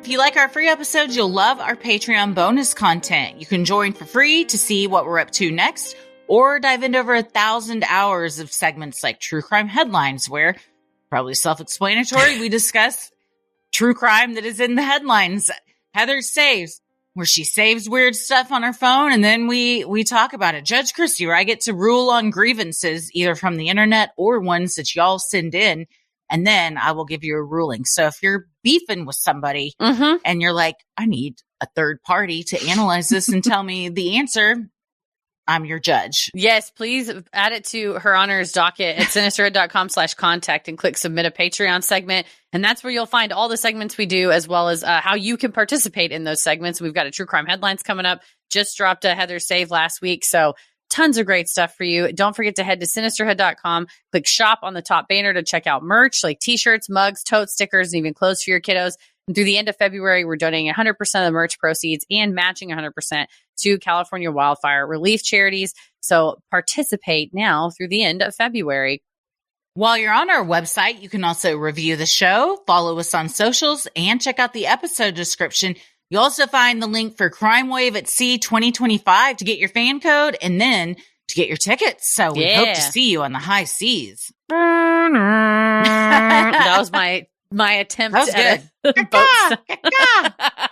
If you like our free episodes, you'll love our Patreon bonus content. You can join for free to see what we're up to next, or dive into over 1,000 hours of segments like True Crime Headlines, where, probably self-explanatory, we discuss true crime that is in the headlines. Heather Saves, where she saves weird stuff on her phone, and then we talk about it. Judge Christy, where I get to rule on grievances, either from the internet or ones that y'all send in, and then I will give you a ruling. So if you're beefing with somebody and you're like, I need a third party to analyze this and tell me the answer, I'm your judge. Yes, please add it to Her Honor's docket at sinisterhood.com/contact and click submit a Patreon segment. And that's where you'll find all the segments we do, as well as how you can participate in those segments. We've got a True Crime Headlines coming up. Just dropped a Heather Save last week. So tons of great stuff for you. Don't forget to head to sinisterhood.com, click shop on the top banner to check out merch like t-shirts, mugs, totes, stickers, and even clothes for your kiddos. And through the end of February, we're donating 100% of the merch proceeds and matching 100% to California wildfire relief charities. So participate now through the end of February. While you're on our website, you can also review the show, follow us on socials, and check out the episode description. You'll also find the link for Crime Wave at Sea 2025 to get your fan code and then to get your tickets. So we hope to see you on the high seas. That was my attempt at a boat.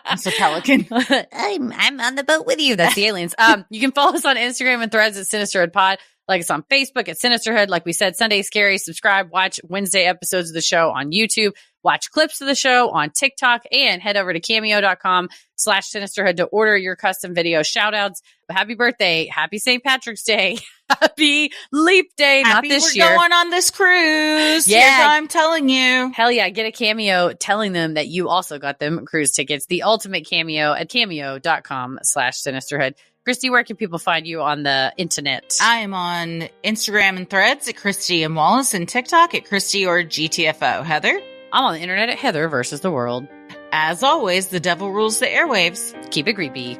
I'm so pelican. I'm on the boat with you. That's the aliens. You can follow us on Instagram and Threads at Sinisterhood Pod. Like us on Facebook at Sinisterhood. Like we said, Sunday Scary. Subscribe. Watch Wednesday episodes of the show on YouTube. Watch clips of the show on TikTok. And head over to cameo.com/Sinisterhood to order your custom video shout-outs. Happy birthday. Happy St. Patrick's Day. Happy Leap Day. Happy not this we're year. Going on this cruise. Yeah. Here's how I'm telling you. Hell yeah. Get a Cameo telling them that you also got them cruise tickets. The ultimate Cameo at cameo.com/Sinisterhood. Christy, where can people find you on the internet? I am on Instagram and Threads at Christy and Wallace and TikTok at Christy or GTFO. Heather? I'm on the internet at Heather versus the world. As always, the devil rules the airwaves. Keep it creepy.